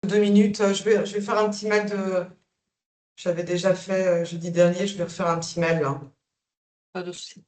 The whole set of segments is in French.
2 minutes. Je vais faire un petit mail de. J'avais déjà fait jeudi dernier, je vais refaire un petit mail là. Pas de souci.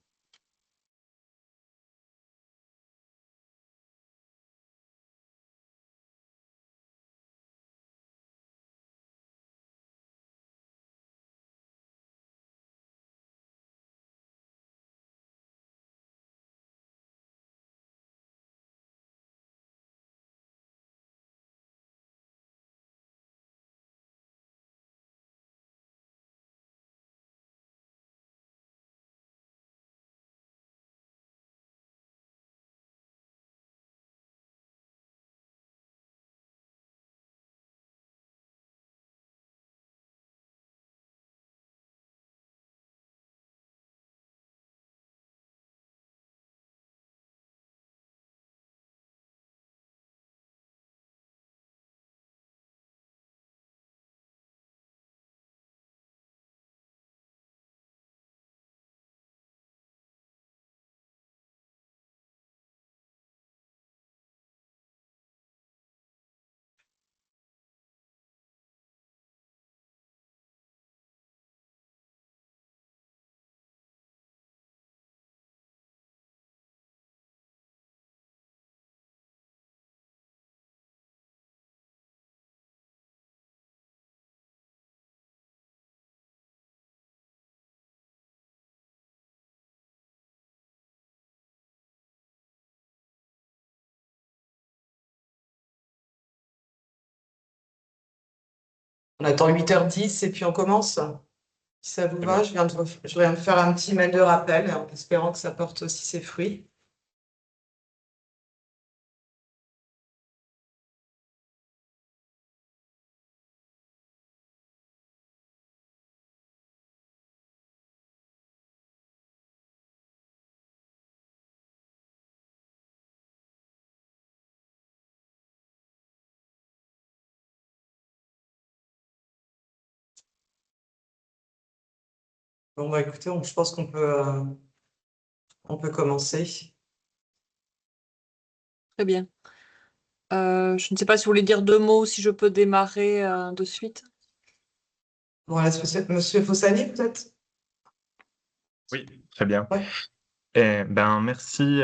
On attend 8h10 et puis on commence. Si ça vous Très va, bien. je viens de faire un petit mail de rappel en espérant que ça porte aussi ses fruits. Bon, bah écoutez, je pense on peut commencer. Très bien. Je ne sais pas si vous voulez dire 2 mots, si je peux démarrer de suite. Bon, est-ce que c'est Monsieur Fossani, peut-être? Oui, très bien. Ouais. Merci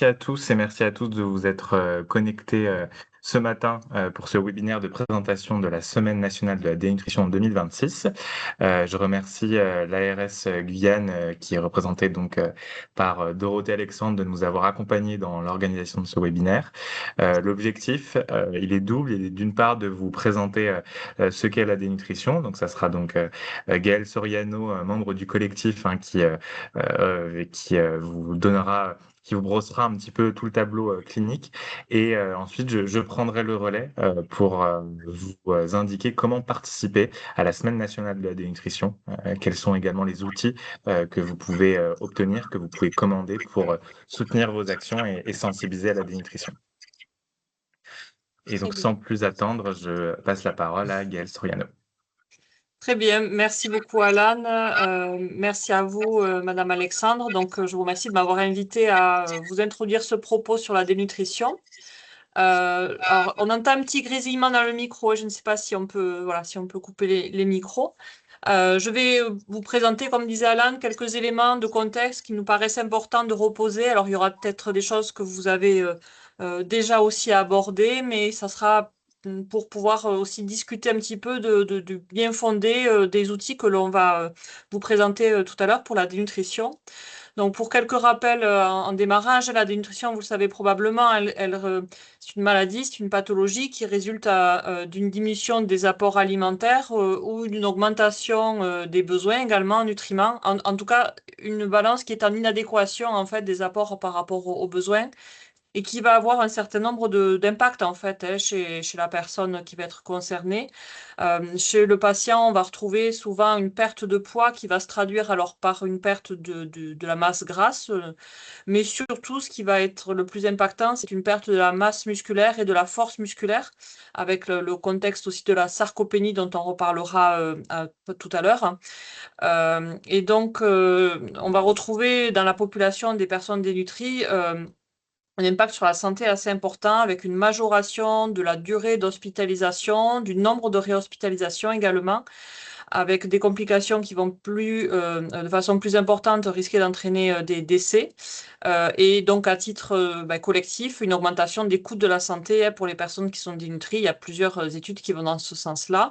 à tous et merci à tous de vous être connectés ce matin pour ce webinaire de présentation de la Semaine nationale de la dénutrition 2026. Je remercie l'ARS Guyane qui est représentée donc par Dorothée Alexandre de nous avoir accompagnés dans l'organisation de ce webinaire. L'objectif, il est double. Il est d'une part de vous présenter ce qu'est la dénutrition. Donc ça sera donc Gaëlle Soriano, membre du collectif, qui vous donnera, qui vous brossera un petit peu tout le tableau clinique. Et ensuite, je prendrai le relais pour vous indiquer comment participer à la Semaine nationale de la dénutrition, quels sont également les outils que vous pouvez obtenir, que vous pouvez commander pour soutenir vos actions et sensibiliser à la dénutrition. Et donc, sans plus attendre, je passe la parole à Gaëlle Soriano. Très bien, merci beaucoup Alan, merci à vous Madame Alexandre. Donc je vous remercie de m'avoir invité à vous introduire ce propos sur la dénutrition. Alors on entend un petit grésillement dans le micro, je ne sais pas si on peut, voilà, si on peut couper les micros. Je vais vous présenter, comme disait Alan, quelques éléments de contexte qui nous paraissent importants de reposer. Alors il y aura peut-être des choses que vous avez déjà aussi abordées, mais ça sera pour pouvoir aussi discuter un petit peu de bien fondé des outils que l'on va vous présenter tout à l'heure pour la dénutrition. Donc, pour quelques rappels en démarrage, la dénutrition, vous le savez probablement, c'est une maladie, c'est une pathologie qui résulte d'une diminution des apports alimentaires ou d'une augmentation des besoins également en nutriments. En tout cas, une balance qui est en inadéquation en fait des apports par rapport aux besoins et qui va avoir un certain nombre d'impacts en fait chez la personne qui va être concernée. Chez le patient, on va retrouver souvent une perte de poids qui va se traduire alors par une perte de la masse grasse, mais surtout ce qui va être le plus impactant, c'est une perte de la masse musculaire et de la force musculaire, avec le contexte aussi de la sarcopénie dont on reparlera tout à l'heure. Et donc, on va retrouver dans la population des personnes dénutries un impact sur la santé assez important avec une majoration de la durée d'hospitalisation, du nombre de réhospitalisations également, avec des complications qui vont de façon plus importante risquer d'entraîner des décès. Et donc, à titre collectif, une augmentation des coûts de la santé pour les personnes qui sont dénutries. Il y a plusieurs études qui vont dans ce sens-là.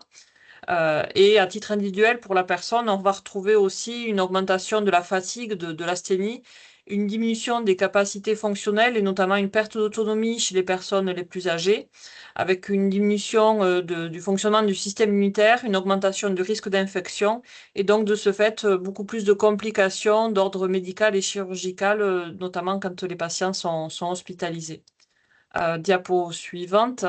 Et à titre individuel, pour la personne, on va retrouver aussi une augmentation de la fatigue, de l'asthénie, une diminution des capacités fonctionnelles et notamment une perte d'autonomie chez les personnes les plus âgées, avec une diminution du fonctionnement du système immunitaire, une augmentation du risque d'infection et donc de ce fait beaucoup plus de complications d'ordre médical et chirurgical, notamment quand les patients sont hospitalisés. Diapo suivante.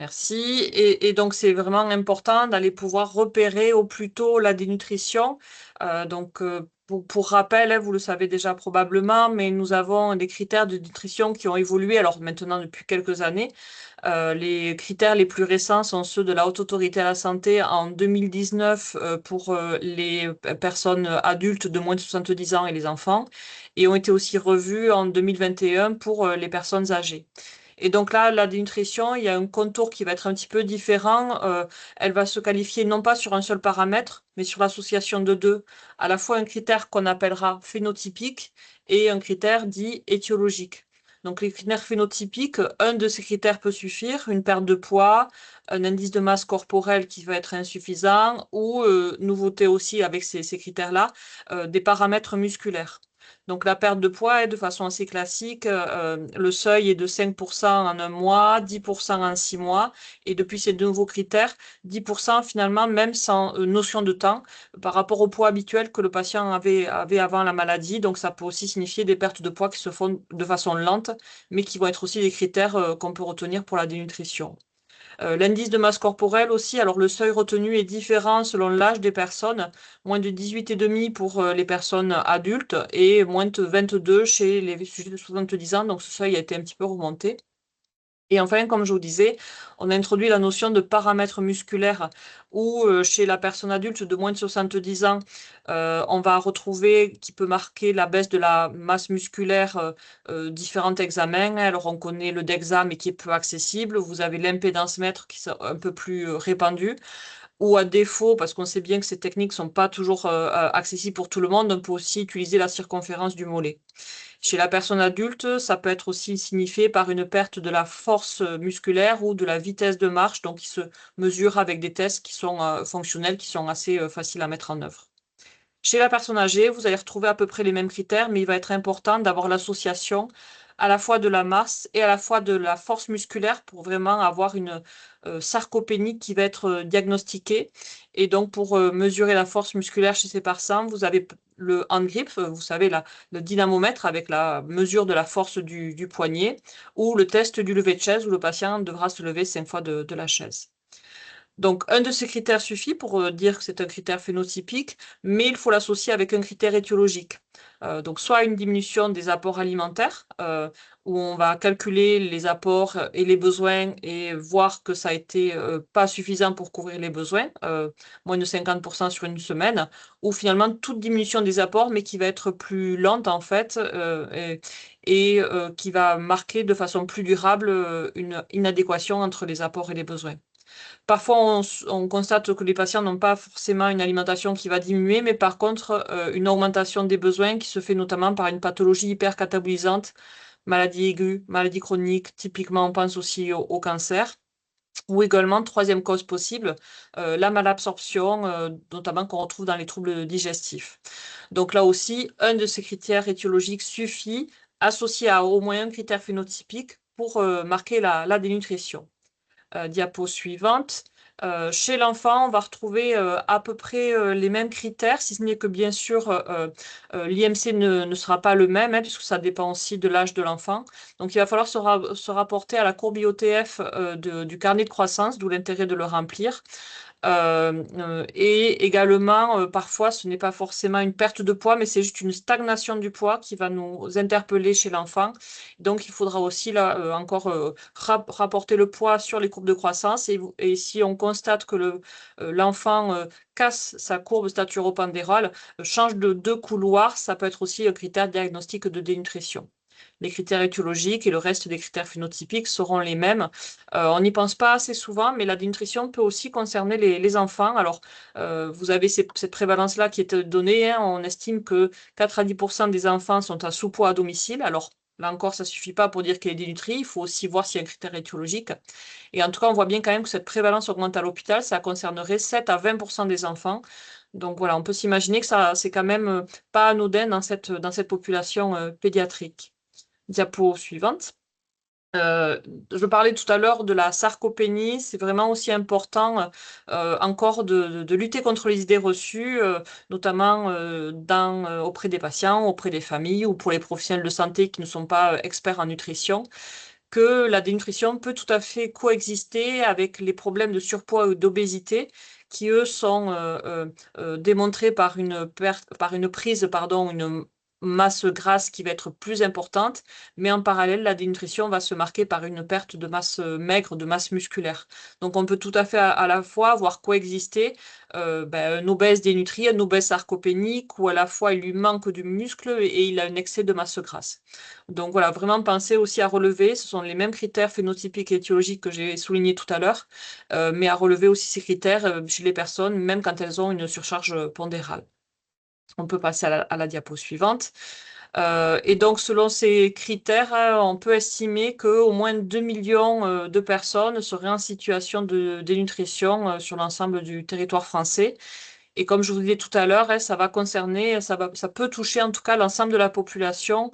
Merci. Et donc, c'est vraiment important d'aller pouvoir repérer au plus tôt la dénutrition. Pour rappel, hein, vous le savez déjà probablement, mais nous avons des critères de nutrition qui ont évolué, alors maintenant depuis quelques années. Les critères les plus récents sont ceux de la Haute Autorité à la Santé en 2019 pour les personnes adultes de moins de 70 ans et les enfants, et ont été aussi revus en 2021 pour les personnes âgées. Et donc là, la dénutrition, il y a un contour qui va être un petit peu différent. Elle va se qualifier non pas sur un seul paramètre, mais sur l'association de deux. À la fois un critère qu'on appellera phénotypique et un critère dit étiologique. Donc les critères phénotypiques, un de ces critères peut suffire, une perte de poids, un indice de masse corporelle qui va être insuffisant ou, nouveauté aussi avec ces critères-là, des paramètres musculaires. Donc la perte de poids est de façon assez classique. Le seuil est de 5% en un mois, 10% en 6 mois. Et depuis ces nouveaux critères, 10% finalement, même sans notion de temps, par rapport au poids habituel que le patient avait avant la maladie. Donc ça peut aussi signifier des pertes de poids qui se font de façon lente, mais qui vont être aussi des critères qu'on peut retenir pour la dénutrition. L'indice de masse corporelle aussi, alors le seuil retenu est différent selon l'âge des personnes, moins de 18,5 pour les personnes adultes et moins de 22 chez les sujets de 70 ans, donc ce seuil a été un petit peu remonté. Et enfin, comme je vous disais, on a introduit la notion de paramètres musculaires où chez la personne adulte de moins de 70 ans, on va retrouver qui peut marquer la baisse de la masse musculaire, différents examens. Alors, on connaît le DEXA, mais qui est peu accessible. Vous avez l'impédance mètre qui est un peu plus répandue. Ou à défaut, parce qu'on sait bien que ces techniques sont pas toujours accessibles pour tout le monde, on peut aussi utiliser la circonférence du mollet. Chez la personne adulte, ça peut être aussi signifié par une perte de la force musculaire ou de la vitesse de marche, donc qui se mesure avec des tests qui sont fonctionnels, qui sont assez faciles à mettre en œuvre. Chez la personne âgée, vous allez retrouver à peu près les mêmes critères, mais il va être important d'avoir l'association à la fois de la masse et à la fois de la force musculaire pour vraiment avoir une sarcopénie qui va être diagnostiquée. Et donc, pour mesurer la force musculaire chez ces personnes, vous avez le hand grip, vous savez, le dynamomètre avec la mesure de la force du poignet, ou le test du lever de chaise où le patient devra se lever 5 fois de la chaise. Donc, un de ces critères suffit pour dire que c'est un critère phénotypique, mais il faut l'associer avec un critère étiologique. Donc, soit une diminution des apports alimentaires, où on va calculer les apports et les besoins et voir que ça a été pas suffisant pour couvrir les besoins, moins de 50% sur une semaine, ou finalement toute diminution des apports, mais qui va être plus lente en fait, et qui va marquer de façon plus durable une inadéquation entre les apports et les besoins. Parfois, on constate que les patients n'ont pas forcément une alimentation qui va diminuer, mais par contre, une augmentation des besoins qui se fait notamment par une pathologie hypercatabolisante, maladie aiguë, maladie chronique, typiquement on pense aussi au cancer, ou également, troisième cause possible, la malabsorption, notamment qu'on retrouve dans les troubles digestifs. Donc là aussi, un de ces critères étiologiques suffit, associé à au moins un critère phénotypique, pour marquer la dénutrition. Diapo suivante. Chez l'enfant, on va retrouver à peu près les mêmes critères, si ce n'est que bien sûr l'IMC ne sera pas le même, hein, puisque ça dépend aussi de l'âge de l'enfant. Donc il va falloir se rapporter à la courbe IOTF du carnet de croissance, d'où l'intérêt de le remplir. Et également, parfois, ce n'est pas forcément une perte de poids, mais c'est juste une stagnation du poids qui va nous interpeller chez l'enfant. Donc, il faudra aussi là encore rapporter le poids sur les courbes de croissance. Et si on constate que l'enfant casse sa courbe staturo-pandérale, change de couloir, ça peut être aussi un critère diagnostique de dénutrition. Les critères étiologiques et le reste des critères phénotypiques seront les mêmes. On n'y pense pas assez souvent, mais la dénutrition peut aussi concerner les enfants. Alors, vous avez cette prévalence-là qui est donnée, hein. On estime que 4 à 10% des enfants sont à sous-poids à domicile. Alors, là encore, ça ne suffit pas pour dire qu'elle est dénutrie. Il faut aussi voir s'il y a un critère étiologique. Et en tout cas, on voit bien quand même que cette prévalence augmente à l'hôpital. Ça concernerait 7 à 20% des enfants. Donc voilà, on peut s'imaginer que ça, c'est quand même pas anodin dans cette population pédiatrique. Diapo suivante. Je parlais tout à l'heure de la sarcopénie. C'est vraiment aussi important encore de lutter contre les idées reçues, notamment auprès des patients, auprès des familles ou pour les professionnels de santé qui ne sont pas experts en nutrition, que la dénutrition peut tout à fait coexister avec les problèmes de surpoids ou d'obésité qui, eux, sont démontrés par une prise, pardon, une masse grasse qui va être plus importante, mais en parallèle, la dénutrition va se marquer par une perte de masse maigre, de masse musculaire. Donc, on peut tout à fait à la fois voir coexister un obèse dénutri, un obèse sarcopénique, où à la fois il lui manque du muscle et il a un excès de masse grasse. Donc voilà, vraiment penser aussi à relever, ce sont les mêmes critères phénotypiques et étiologiques que j'ai soulignés tout à l'heure, mais à relever aussi ces critères chez les personnes, même quand elles ont une surcharge pondérale. On peut passer à la diapo suivante. Et donc, selon ces critères, on peut estimer qu'au moins 2 millions de personnes seraient en situation de dénutrition sur l'ensemble du territoire français. Et comme je vous disais tout à l'heure, ça va concerner, ça peut toucher en tout cas l'ensemble de la population,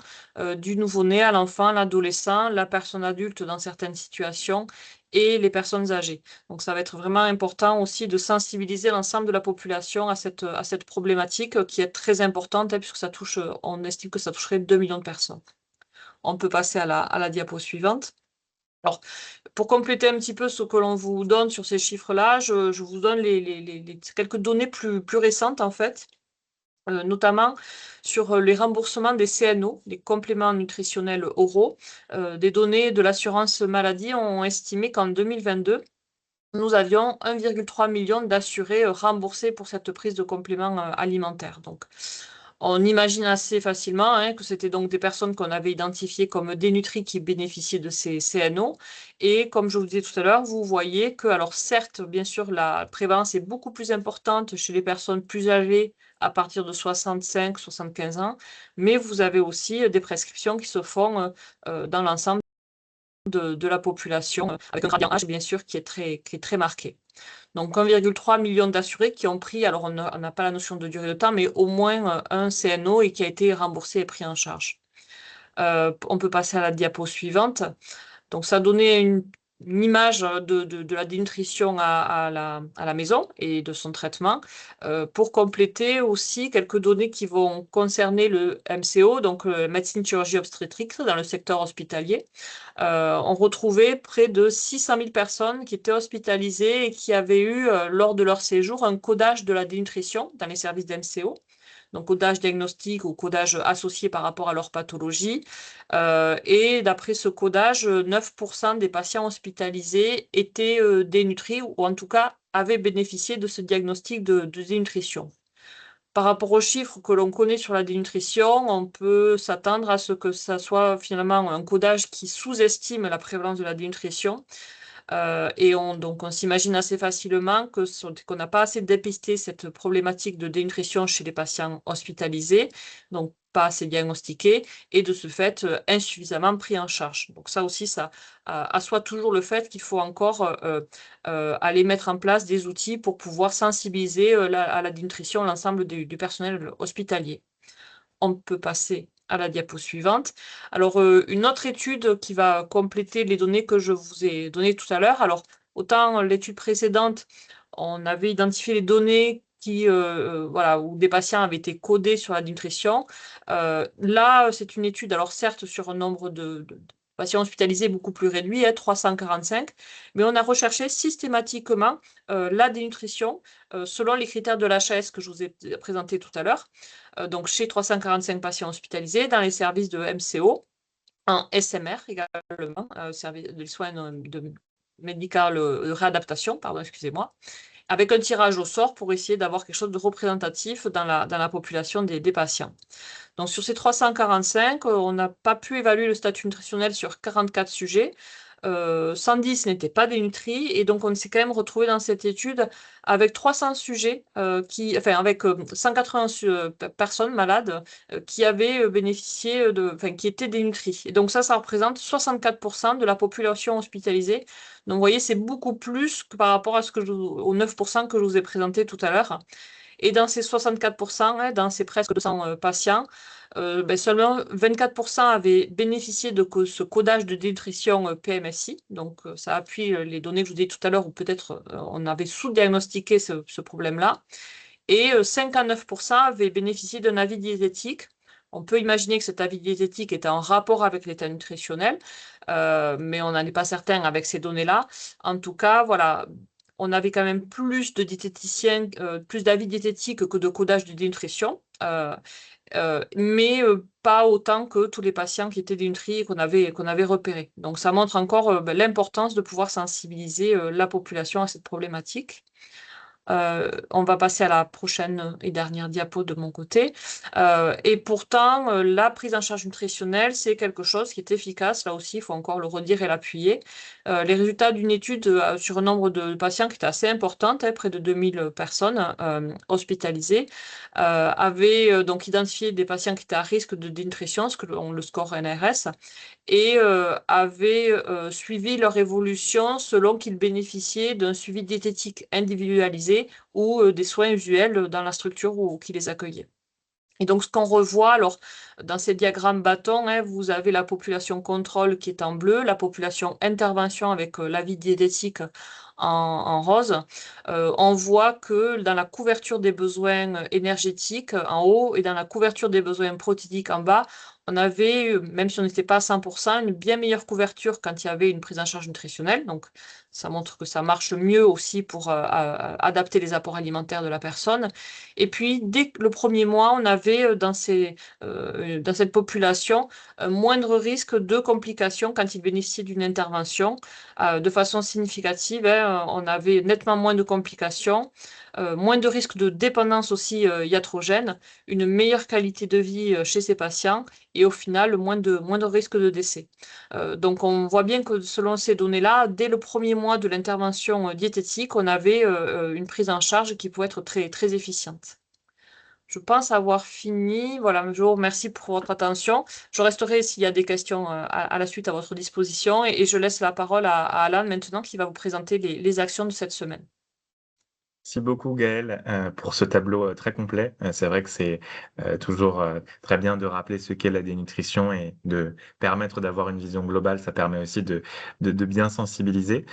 du nouveau-né à l'enfant, l'adolescent, la personne adulte dans certaines situations et les personnes âgées. Donc ça va être vraiment important aussi de sensibiliser l'ensemble de la population à cette problématique qui est très importante, hein, puisque ça touche, on estime que ça toucherait 2 millions de personnes. On peut passer à la diapo suivante. Alors, pour compléter un petit peu ce que l'on vous donne sur ces chiffres-là, je vous donne quelques données plus récentes, en fait, notamment sur les remboursements des CNO, des compléments nutritionnels oraux. Des données de l'assurance maladie ont estimé qu'en 2022, nous avions 1,3 million d'assurés remboursés pour cette prise de compléments alimentaires. Donc, on imagine assez facilement, hein, que c'était donc des personnes qu'on avait identifiées comme dénutries qui bénéficiaient de ces CNO. Et comme je vous disais tout à l'heure, vous voyez que, alors certes, bien sûr, la prévalence est beaucoup plus importante chez les personnes plus âgées à partir de 65-75 ans, mais vous avez aussi des prescriptions qui se font dans l'ensemble de la population, avec un gradient âge, bien sûr, qui est très marqué. Donc 1,3 million d'assurés qui ont pris, alors on n'a pas la notion de durée de temps, mais au moins un CNO et qui a été remboursé et pris en charge. On peut passer à la diapo suivante. Donc ça donnait une image de la dénutrition à la maison et de son traitement. Pour compléter aussi quelques données qui vont concerner le MCO, donc médecine chirurgie obstétrique dans le secteur hospitalier. On retrouvait près de 600 000 personnes qui étaient hospitalisées et qui avaient eu, lors de leur séjour, un codage de la dénutrition dans les services d'MCO. Donc codage diagnostique ou codage associé par rapport à leur pathologie. Et d'après ce codage, 9% des patients hospitalisés étaient dénutris ou en tout cas avaient bénéficié de ce diagnostic de dénutrition. Par rapport aux chiffres que l'on connaît sur la dénutrition, on peut s'attendre à ce que ça soit finalement un codage qui sous-estime la prévalence de la dénutrition. Et donc on s'imagine assez facilement qu'on n'a pas assez dépisté cette problématique de dénutrition chez les patients hospitalisés, donc pas assez diagnostiqués, et de ce fait insuffisamment pris en charge. Donc ça aussi, ça assoit toujours le fait qu'il faut encore aller mettre en place des outils pour pouvoir sensibiliser à la dénutrition l'ensemble du personnel hospitalier. On peut passer à la diapo suivante. Alors, une autre étude qui va compléter les données que je vous ai données tout à l'heure. Alors, autant l'étude précédente, on avait identifié les données voilà, où des patients avaient été codés sur la nutrition. Là, c'est une étude, alors certes, sur un nombre de patients hospitalisés beaucoup plus réduit, 345, mais on a recherché systématiquement la dénutrition selon les critères de l'HAS que je vous ai présenté tout à l'heure. Donc chez 345 patients hospitalisés dans les services de MCO, en SMR également, service de soins de réadaptation, pardon, excusez-moi. avec un tirage au sort pour essayer d'avoir quelque chose de représentatif dans la population des patients. Donc sur ces 345, on n'a pas pu évaluer le statut nutritionnel sur 44 sujets. 110 n'étaient pas dénutris et donc on s'est quand même retrouvé dans cette étude avec 300 sujets, avec 180 personnes malades qui avaient bénéficié qui étaient dénutris. Et donc ça représente 64% de la population hospitalisée. Donc vous voyez, c'est beaucoup plus que par rapport à aux 9% que je vous ai présenté tout à l'heure. Et dans ces 64%, dans ces presque 200 patients, seulement 24% avaient bénéficié de ce codage de dénutrition PMSI. Donc, ça appuie les données que je vous ai dit tout à l'heure, où peut-être on avait sous-diagnostiqué ce problème-là. Et 59% avaient bénéficié d'un avis diététique. On peut imaginer que cet avis diététique était en rapport avec l'état nutritionnel, mais on n'en est pas certain avec ces données-là. En tout cas, voilà, on avait quand même plus de diététiciens, plus d'avis diététiques que de codage de dénutrition, mais pas autant que tous les patients qui étaient dénutris et qu'on avait repérés. Donc ça montre encore l'importance de pouvoir sensibiliser la population à cette problématique. On va passer à la prochaine et dernière diapo de mon côté. Et pourtant, la prise en charge nutritionnelle, c'est quelque chose qui est efficace. Là aussi, il faut encore le redire et l'appuyer. Les résultats d'une étude sur un nombre de patients qui était assez important, près de 2000 personnes hospitalisées, avaient donc identifié des patients qui étaient à risque de dénutrition, le score NRS, et avaient suivi leur évolution selon qu'ils bénéficiaient d'un suivi diététique individualisé ou des soins usuels dans la structure qui les accueillait. Et donc, ce qu'on revoit, alors, dans ces diagrammes bâtons, vous avez la population contrôle qui est en bleu, la population intervention avec l'avis diététique en rose. On voit que dans la couverture des besoins énergétiques en haut et dans la couverture des besoins protidiques en bas, on avait, même si on n'était pas à 100%, une bien meilleure couverture quand il y avait une prise en charge nutritionnelle. Donc, ça montre que ça marche mieux aussi pour adapter les apports alimentaires de la personne. Et puis, dès le premier mois, on avait dans cette population moindre risque de complications quand ils bénéficiaient d'une intervention. De façon significative, on avait nettement moins de complications, moins de risques de dépendance aussi iatrogène, une meilleure qualité de vie chez ces patients et au final, moins de risques de décès. Donc, on voit bien que selon ces données-là, dès le premier mois de l'intervention diététique, on avait une prise en charge qui pouvait être très, très efficiente. Je pense avoir fini. Voilà, je vous remercie pour votre attention. Je resterai s'il y a des questions à la suite à votre disposition et je laisse la parole à Alan maintenant qui va vous présenter les actions de cette semaine. Merci beaucoup Gaël pour ce tableau très complet. C'est vrai que c'est toujours très bien de rappeler ce qu'est la dénutrition et de permettre d'avoir une vision globale. Ça permet aussi de bien sensibiliser.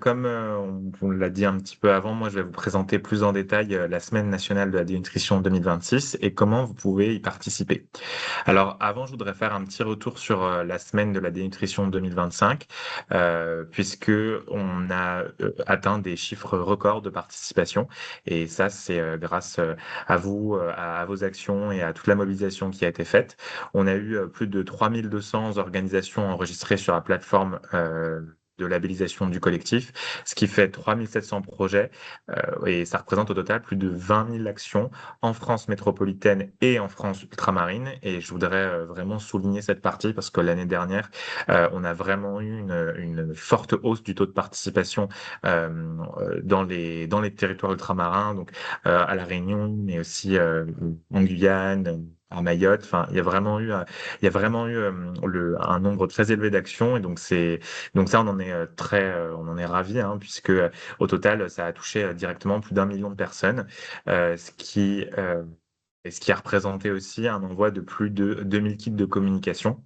Comme on vous l'a dit un petit peu avant, moi je vais vous présenter plus en détail la Semaine nationale de la dénutrition 2026 et comment vous pouvez y participer. Alors avant, je voudrais faire un petit retour sur la Semaine de la dénutrition 2025 puisque on a atteint des chiffres records de participation. Et ça, c'est grâce à vous, à vos actions et à toute la mobilisation qui a été faite. On a eu plus de 3200 organisations enregistrées sur la plateforme de labellisation du collectif, ce qui fait 3700 projets et ça représente au total plus de 20 000 actions en France métropolitaine et en France ultramarine. Et je voudrais vraiment souligner cette partie parce que l'année dernière, on a vraiment eu une forte hausse du taux de participation dans les territoires ultramarins, donc à La Réunion, mais aussi en Guyane, à Mayotte. Enfin, il y a vraiment eu un nombre très élevé d'actions et donc ça on en est ravis puisque au total ça a touché directement plus d'1 million de personnes, ce qui a représenté aussi un envoi de plus de 2000 kits de communication,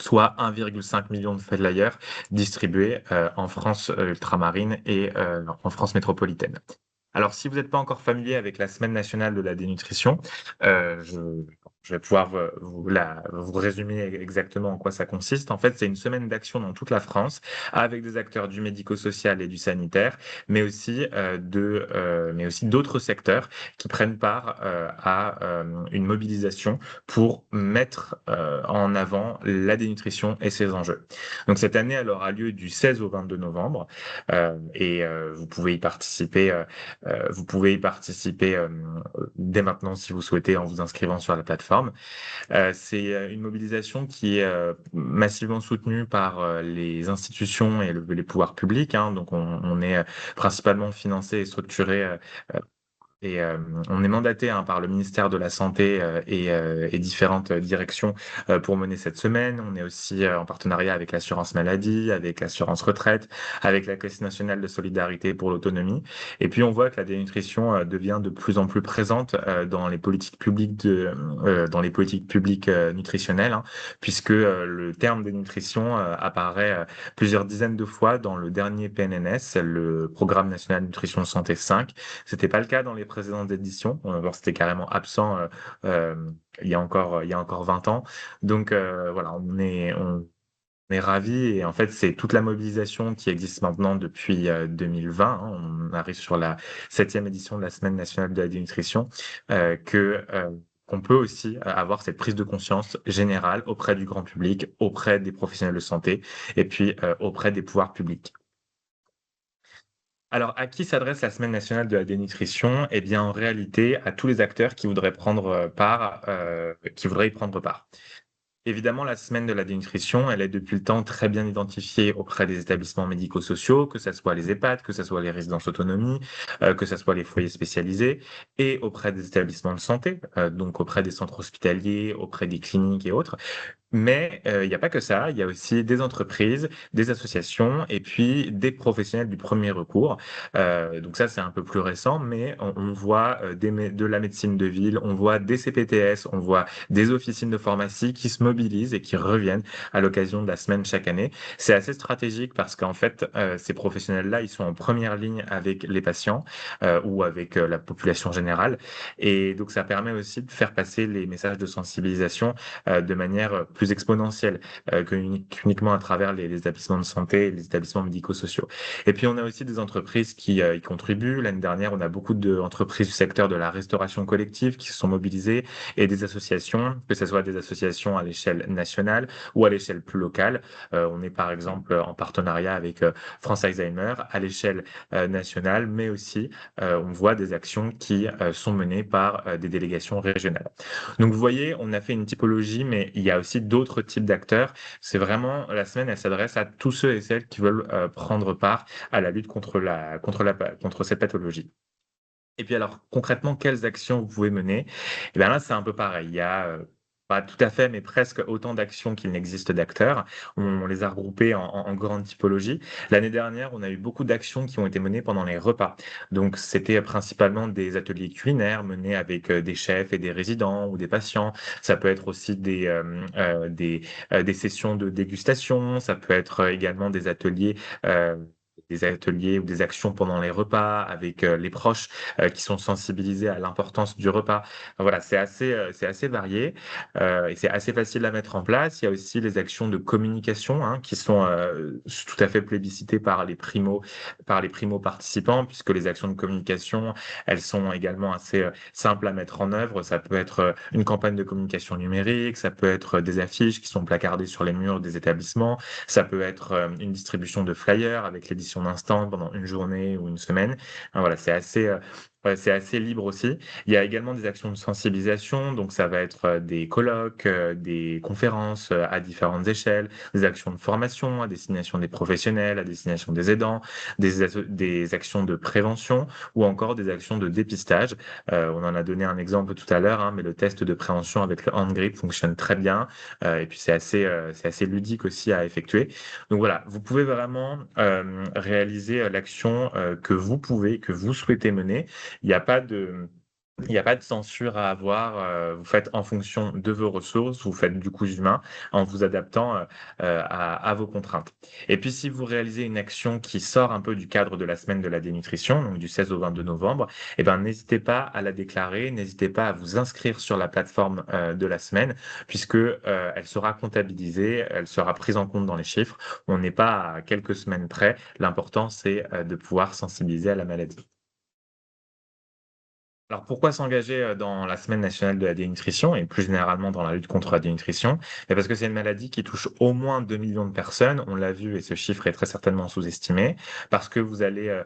soit 1,5 million de flyers distribués en France ultramarine et en France métropolitaine. Alors, si vous n'êtes pas encore familier avec la Semaine nationale de la dénutrition, je je vais pouvoir vous résumer exactement en quoi ça consiste. En fait, c'est une semaine d'action dans toute la France avec des acteurs du médico-social et du sanitaire, mais aussi d'autres secteurs qui prennent part à une mobilisation pour mettre en avant la dénutrition et ses enjeux. Donc cette année, elle aura lieu du 16 au 22 novembre et vous pouvez y participer. Dès maintenant si vous souhaitez en vous inscrivant sur la plateforme. C'est une mobilisation qui est massivement soutenue par les institutions et les pouvoirs publics, hein. Donc on est principalement financé et structuré et on est mandaté par le ministère de la Santé et différentes directions pour mener cette semaine. On est aussi en partenariat avec l'assurance maladie, avec l'assurance retraite, avec la Caisse nationale de solidarité pour l'autonomie. Et puis on voit que la dénutrition devient de plus en plus présente dans les politiques publiques nutritionnelles, hein, puisque le terme dénutrition apparaît plusieurs dizaines de fois dans le dernier PNNS, le Programme national nutrition santé 5. C'était pas le cas dans les précédentes éditions. Alors, c'était carrément absent il y a encore 20 ans. Donc voilà, on est ravis et en fait, c'est toute la mobilisation qui existe maintenant depuis 2020, hein. On arrive sur la 7e édition de la Semaine nationale de la dénutrition, qu'on peut aussi avoir cette prise de conscience générale auprès du grand public, auprès des professionnels de santé et puis auprès des pouvoirs publics. Alors, à qui s'adresse la Semaine nationale de la dénutrition? Eh bien, en réalité, à tous les acteurs qui voudraient qui voudraient y prendre part. Évidemment, la semaine de la dénutrition, elle est depuis le temps très bien identifiée auprès des établissements médico-sociaux, que ce soit les EHPAD, que ce soit les résidences autonomie, que ce soit les foyers spécialisés, et auprès des établissements de santé, donc auprès des centres hospitaliers, auprès des cliniques et autres. Mais il n'y a pas que ça, il y a aussi des entreprises, des associations et puis des professionnels du premier recours. Donc ça, c'est un peu plus récent, mais on voit de la médecine de ville, on voit des CPTS, on voit des officines de pharmacie qui se mobilisent et qui reviennent à l'occasion de la semaine chaque année. C'est assez stratégique parce qu'en fait, ces professionnels-là, ils sont en première ligne avec les patients ou avec la population générale. Et donc, ça permet aussi de faire passer les messages de sensibilisation de manière plus exponentielle qu'uniquement à travers les établissements de santé et les établissements médico-sociaux. Et puis, on a aussi des entreprises qui y contribuent. L'année dernière, on a beaucoup d'entreprises du secteur de la restauration collective qui se sont mobilisées et des associations, que ce soit des associations à l'échelle nationale ou à l'échelle plus locale. On est par exemple en partenariat avec France Alzheimer à l'échelle nationale, mais aussi on voit des actions qui sont menées par des délégations régionales. Donc vous voyez, on a fait une typologie, mais il y a aussi d'autres types d'acteurs. C'est vraiment, la semaine, elle s'adresse à tous ceux et celles qui veulent prendre part à la lutte contre cette pathologie. Et puis alors, concrètement, quelles actions vous pouvez mener? Et bien là, c'est un peu pareil. Il y a pas tout à fait, mais presque autant d'actions qu'il n'existe d'acteurs. On les a regroupées en grandes typologies. L'année dernière, on a eu beaucoup d'actions qui ont été menées pendant les repas. Donc, c'était principalement des ateliers culinaires menés avec des chefs et des résidents ou des patients. Ça peut être aussi des sessions de dégustation. Ça peut être également des ateliers ou des actions pendant les repas avec les proches qui sont sensibilisés à l'importance du repas. Voilà, c'est assez varié et c'est assez facile à mettre en place. Il y a aussi les actions de communication hein, qui sont tout à fait plébiscitées par les primo participants, puisque les actions de communication, elles sont également assez simples à mettre en œuvre. Ça peut être une campagne de communication numérique, ça peut être des affiches qui sont placardées sur les murs des établissements, ça peut être une distribution de flyers avec l'édition d'un stand pendant une journée ou une semaine. Voilà, c'est assez libre aussi. Il y a également des actions de sensibilisation, donc ça va être des colloques, des conférences à différentes échelles, des actions de formation à destination des professionnels, à destination des aidants, des actions de prévention ou encore des actions de dépistage. On en a donné un exemple tout à l'heure, hein, mais le test de prévention avec le hand grip fonctionne très bien et puis c'est assez ludique aussi à effectuer. Donc voilà, vous pouvez vraiment réaliser l'action que vous souhaitez mener. Il n'y a pas de Il n'y a pas de censure à avoir, vous faites en fonction de vos ressources, vous faites du coup humain en vous adaptant, à vos contraintes. Et puis si vous réalisez une action qui sort un peu du cadre de la semaine de la dénutrition, donc du 16 au 22 novembre, eh ben, n'hésitez pas à la déclarer, n'hésitez pas à vous inscrire sur la plateforme, de la semaine puisque, elle sera comptabilisée, elle sera prise en compte dans les chiffres. On n'est pas à quelques semaines près, l'important c'est, de pouvoir sensibiliser à la maladie. Alors pourquoi s'engager, dans la semaine nationale de la dénutrition et plus généralement dans la lutte contre la dénutrition? Parce que c'est une maladie qui touche au moins 2 millions de personnes, on l'a vu et ce chiffre est très certainement sous-estimé. Parce que vous allez,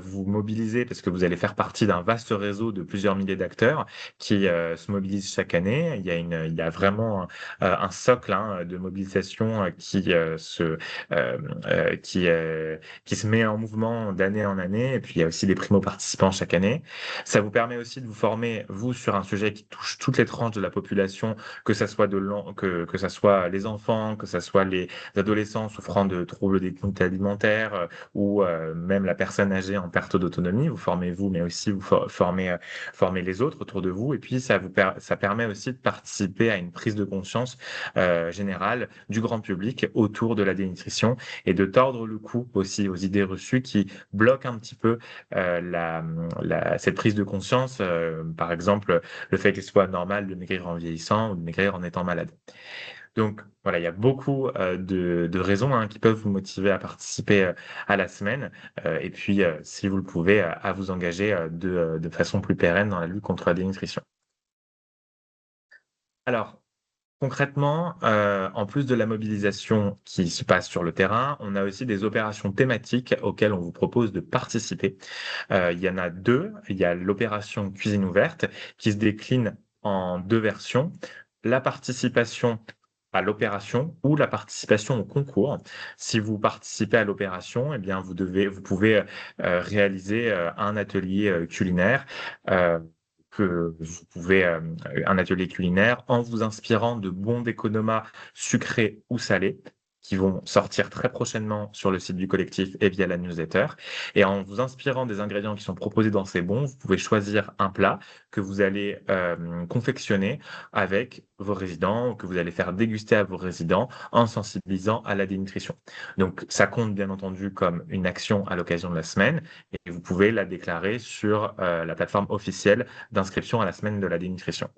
vous mobiliser, parce que vous allez faire partie d'un vaste réseau de plusieurs milliers d'acteurs qui, se mobilisent chaque année. Il y a vraiment, un socle, hein, de mobilisation, qui se met en mouvement d'année en année et puis il y a aussi des primo-participants chaque année. Ça vous permet aussi de vous former, vous, sur un sujet qui touche toutes les tranches de la population, que ça soit que ça soit les enfants, que ça soit les adolescents souffrant de troubles des conduites alimentaires, ou même la personne âgée en perte d'autonomie. Vous formez vous, mais aussi vous formez les autres autour de vous. Et puis ça permet aussi de participer à une prise de conscience générale du grand public autour de la dénutrition et de tordre le cou aussi aux idées reçues qui bloquent un petit peu cette prise de conscience, par exemple, le fait qu'il soit normal de maigrir en vieillissant ou de maigrir en étant malade. Donc voilà, il y a beaucoup de raisons, hein, qui peuvent vous motiver à participer à la semaine, et puis, si vous le pouvez, à vous engager de façon plus pérenne dans la lutte contre la dénutrition. Alors, concrètement, en plus de la mobilisation qui se passe sur le terrain, on a aussi des opérations thématiques auxquelles on vous propose de participer. Il y en a 2. Il y a l'opération cuisine ouverte qui se décline en 2 versions. La participation à l'opération ou la participation au concours. Si vous participez à l'opération, eh bien vous pouvez, réaliser, un atelier, culinaire, heu, que vous pouvez, un atelier culinaire en vous inspirant de bons d'économas sucrés ou salés qui vont sortir très prochainement sur le site du collectif et via la newsletter. Et en vous inspirant des ingrédients qui sont proposés dans ces bons, vous pouvez choisir un plat que vous allez confectionner avec vos résidents, que vous allez faire déguster à vos résidents en sensibilisant à la dénutrition. Donc ça compte bien entendu comme une action à l'occasion de la semaine et vous pouvez la déclarer sur la plateforme officielle d'inscription à la semaine de la dénutrition.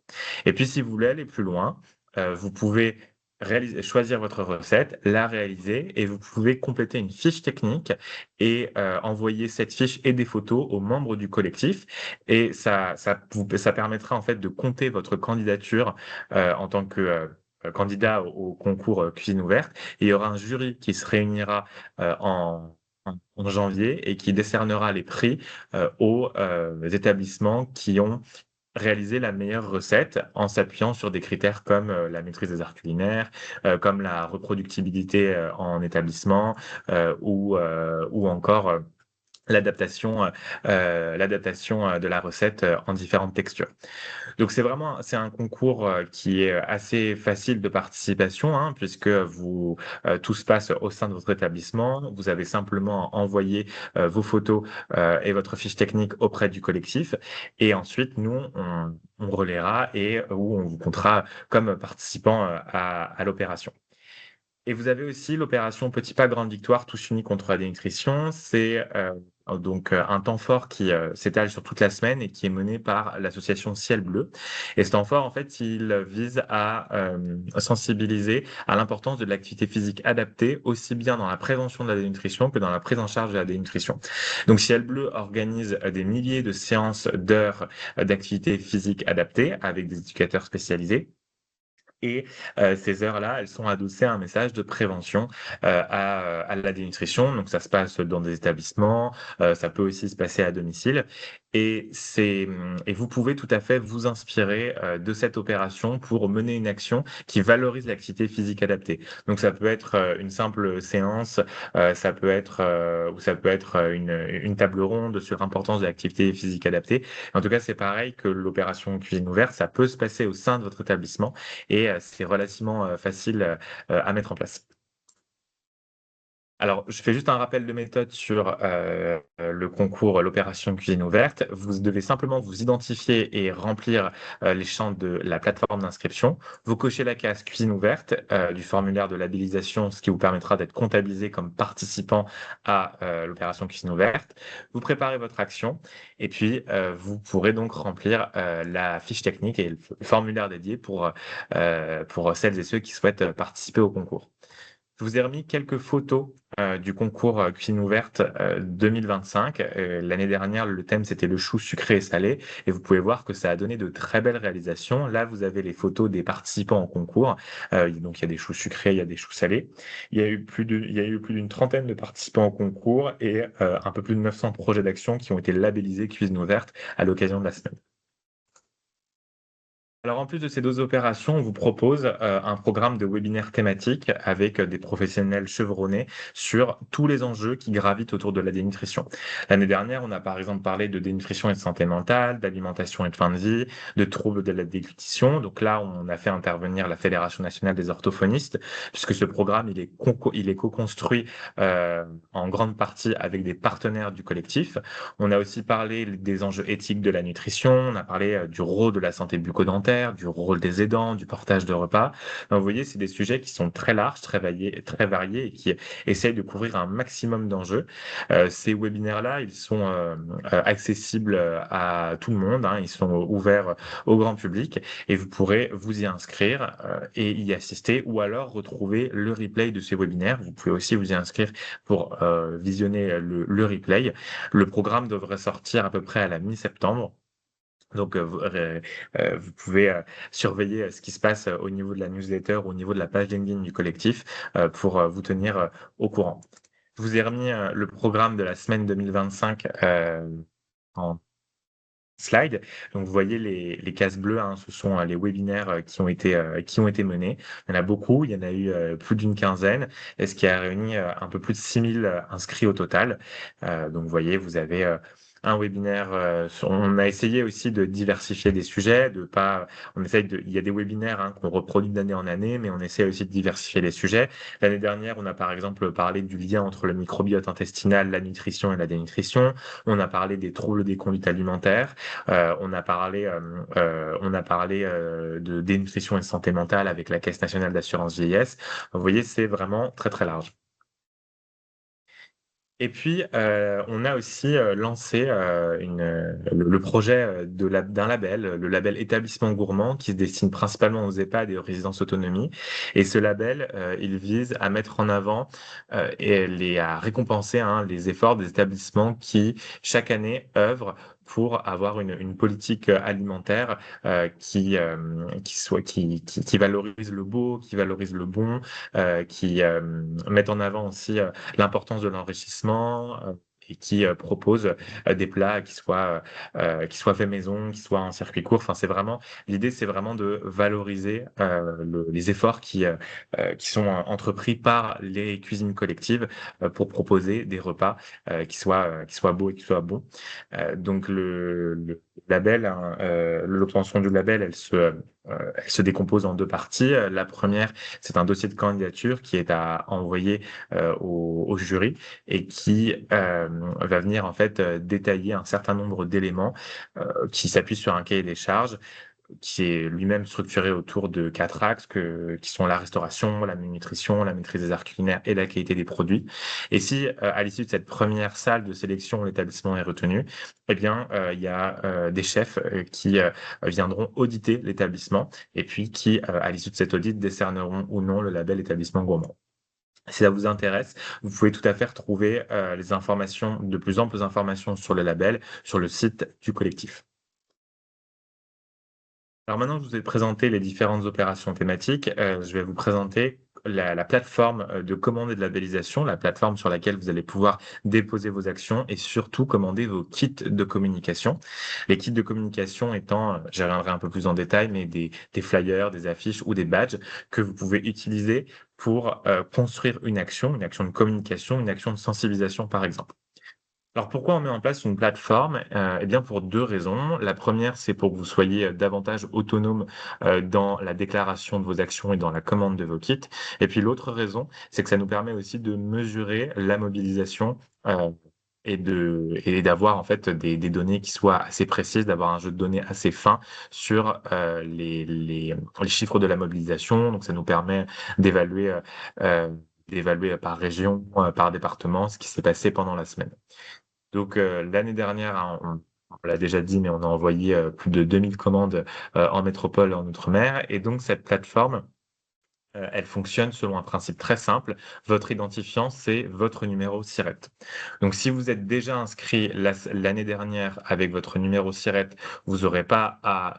Et puis si vous voulez aller plus loin, vous pouvez choisir votre recette, la réaliser et vous pouvez compléter une fiche technique et envoyer cette fiche et des photos aux membres du collectif. Et ça permettra en fait de compter votre candidature en tant que candidat au concours cuisine ouverte. Et il y aura un jury qui se réunira en janvier et qui décernera les prix aux établissements qui ont réaliser la meilleure recette en s'appuyant sur des critères comme, la maîtrise des arts culinaires, comme la reproductibilité, en établissement, ou encore, l'adaptation, de la recette, en différentes textures. Donc c'est un concours, qui est assez facile de participation, hein, puisque tout se passe au sein de votre établissement. Vous avez simplement à envoyer, vos photos, et votre fiche technique auprès du collectif et ensuite nous on relaiera et où on vous comptera comme participant, à l'opération. Et vous avez aussi l'opération Petit pas grande victoire, tous unis contre la dénutrition. C'est, un temps fort qui, s'étale sur toute la semaine et qui est mené par l'association Ciel Bleu. Et ce temps fort, en fait, il vise à, sensibiliser à l'importance de l'activité physique adaptée, aussi bien dans la prévention de la dénutrition que dans la prise en charge de la dénutrition. Donc Ciel Bleu organise, des milliers de séances d'heures, d'activité physique adaptée avec des éducateurs spécialisés. Et ces heures-là, elles sont adossées à un message de prévention, à la dénutrition. Donc ça se passe dans des établissements, ça peut aussi se passer à domicile et vous pouvez tout à fait vous inspirer, de cette opération pour mener une action qui valorise l'activité physique adaptée. Donc ça peut être, une simple séance, ça peut être, ou ça peut être, une table ronde sur l'importance de l'activité physique adaptée. En tout cas, c'est pareil que l'opération cuisine ouverte, ça peut se passer au sein de votre établissement et c'est relativement, facile, à mettre en place. Alors, je fais juste un rappel de méthode sur le concours, l'opération cuisine ouverte. Vous devez simplement vous identifier et remplir les champs de la plateforme d'inscription. Vous cochez la case cuisine ouverte du formulaire de labellisation, ce qui vous permettra d'être comptabilisé comme participant à l'opération cuisine ouverte. Vous préparez votre action et puis vous pourrez donc remplir la fiche technique et le formulaire dédié pour celles et ceux qui souhaitent participer au concours. Je vous ai remis quelques photos du concours cuisine ouverte 2025. L'année dernière, le thème, c'était le chou sucré et salé. Et vous pouvez voir que ça a donné de très belles réalisations. Là, vous avez les photos des participants au concours. Donc, il y a des choux sucrés, il y a des choux salés. Il y a eu plus d'une trentaine de participants au concours et un peu plus de 900 projets d'action qui ont été labellisés cuisine ouverte à l'occasion de la semaine. Alors, en plus de ces 2 opérations, on vous propose un programme de webinaire thématique avec des professionnels chevronnés sur tous les enjeux qui gravitent autour de la dénutrition. L'année dernière, on a par exemple parlé de dénutrition et de santé mentale, d'alimentation et de fin de vie, de troubles de la déglutition. Donc là, on a fait intervenir la Fédération nationale des orthophonistes, puisque ce programme, il est co-construit en grande partie avec des partenaires du collectif. On a aussi parlé des enjeux éthiques de la nutrition, on a parlé du rôle de la santé bucco-dentaire, du rôle des aidants, du partage de repas. Donc, vous voyez, c'est des sujets qui sont très larges, très variés et qui essayent de couvrir un maximum d'enjeux. Ces webinaires-là, ils sont accessibles à tout le monde, hein, ils sont ouverts au grand public et vous pourrez vous y inscrire et y assister ou alors retrouver le replay de ces webinaires. Vous pouvez aussi vous y inscrire pour visionner le replay. Le programme devrait sortir à peu près à la mi-septembre. Donc, vous pouvez surveiller ce qui se passe au niveau de la newsletter, au niveau de la page LinkedIn du collectif pour vous tenir au courant. Je vous ai remis le programme de la semaine 2025 en slide. Donc, vous voyez les cases bleues, hein, ce sont les webinaires qui ont été menés. Il y en a beaucoup, il y en a eu plus d'une quinzaine, et ce qui a réuni un peu plus de 6000 inscrits au total. Donc, vous voyez, vous avez un webinaire. On a essayé aussi de diversifier des sujets, il y a des webinaires qu'on reproduit d'année en année, mais on essaie aussi de diversifier les sujets. L'année dernière, on a par exemple parlé du lien entre le microbiote intestinal, la nutrition et la dénutrition. On a parlé des troubles des conduites alimentaires. On a parlé de dénutrition et de santé mentale avec la Caisse nationale d'assurance vieillesse. Vous voyez, c'est vraiment très très large. Et puis, on a aussi lancé le projet d'un label, le label Établissement Gourmand, qui se destine principalement aux EHPAD et aux résidences autonomie. Et ce label, il vise à mettre en avant et à récompenser les efforts des établissements qui, chaque année, œuvrent pour avoir une politique alimentaire qui valorise le beau, qui valorise le bon, qui met en avant aussi l'importance de l'enrichissement et qui propose des plats qui soient faits maison, qui soient en circuit court. Enfin, l'idée, c'est vraiment de valoriser les efforts qui sont entrepris par les cuisines collectives pour proposer des repas qui soient beaux et qui soient bons. Donc le label, hein, l'obtention du label, elle se décompose en 2 parties. La première, c'est un dossier de candidature qui est à envoyer au jury et qui va venir en fait détailler un certain nombre d'éléments qui s'appuient sur un cahier des charges qui est lui-même structuré autour de 4 axes qui sont la restauration, la nutrition, la maîtrise des arts culinaires et la qualité des produits. Et si à l'issue de cette première salle de sélection, l'établissement est retenu, eh bien il y a des chefs qui viendront auditer l'établissement et puis qui, à l'issue de cet audit, décerneront ou non le label établissement gourmand. Si ça vous intéresse, vous pouvez tout à fait retrouver de plus amples informations sur le label sur le site du collectif. Alors maintenant que je vous ai présenté les différentes opérations thématiques, je vais vous présenter la plateforme de commande et de labellisation, la plateforme sur laquelle vous allez pouvoir déposer vos actions et surtout commander vos kits de communication. Les kits de communication étant, j'y reviendrai un peu plus en détail, mais des flyers, des affiches ou des badges que vous pouvez utiliser pour construire une action de communication, une action de sensibilisation par exemple. Alors pourquoi on met en place une plateforme? Eh bien pour 2 raisons. La première, c'est pour que vous soyez, davantage autonome, dans la déclaration de vos actions et dans la commande de vos kits. Et puis l'autre raison, c'est que ça nous permet aussi de mesurer la mobilisation, heu et d'avoir en fait des données qui soient assez précises, d'avoir un jeu de données assez fin sur, les chiffres de la mobilisation. Donc ça nous permet d'évaluer, d'évaluer par région, par département, ce qui s'est passé pendant la semaine. Donc, l'année dernière, hein, on l'a déjà dit, mais on a envoyé, plus de 2 000 commandes, en métropole et en outre-mer et donc cette plateforme, elle fonctionne selon un principe très simple. Votre identifiant, c'est votre numéro SIRET. Donc si vous êtes déjà inscrit l'année dernière avec votre numéro SIRET, vous n'aurez pas à,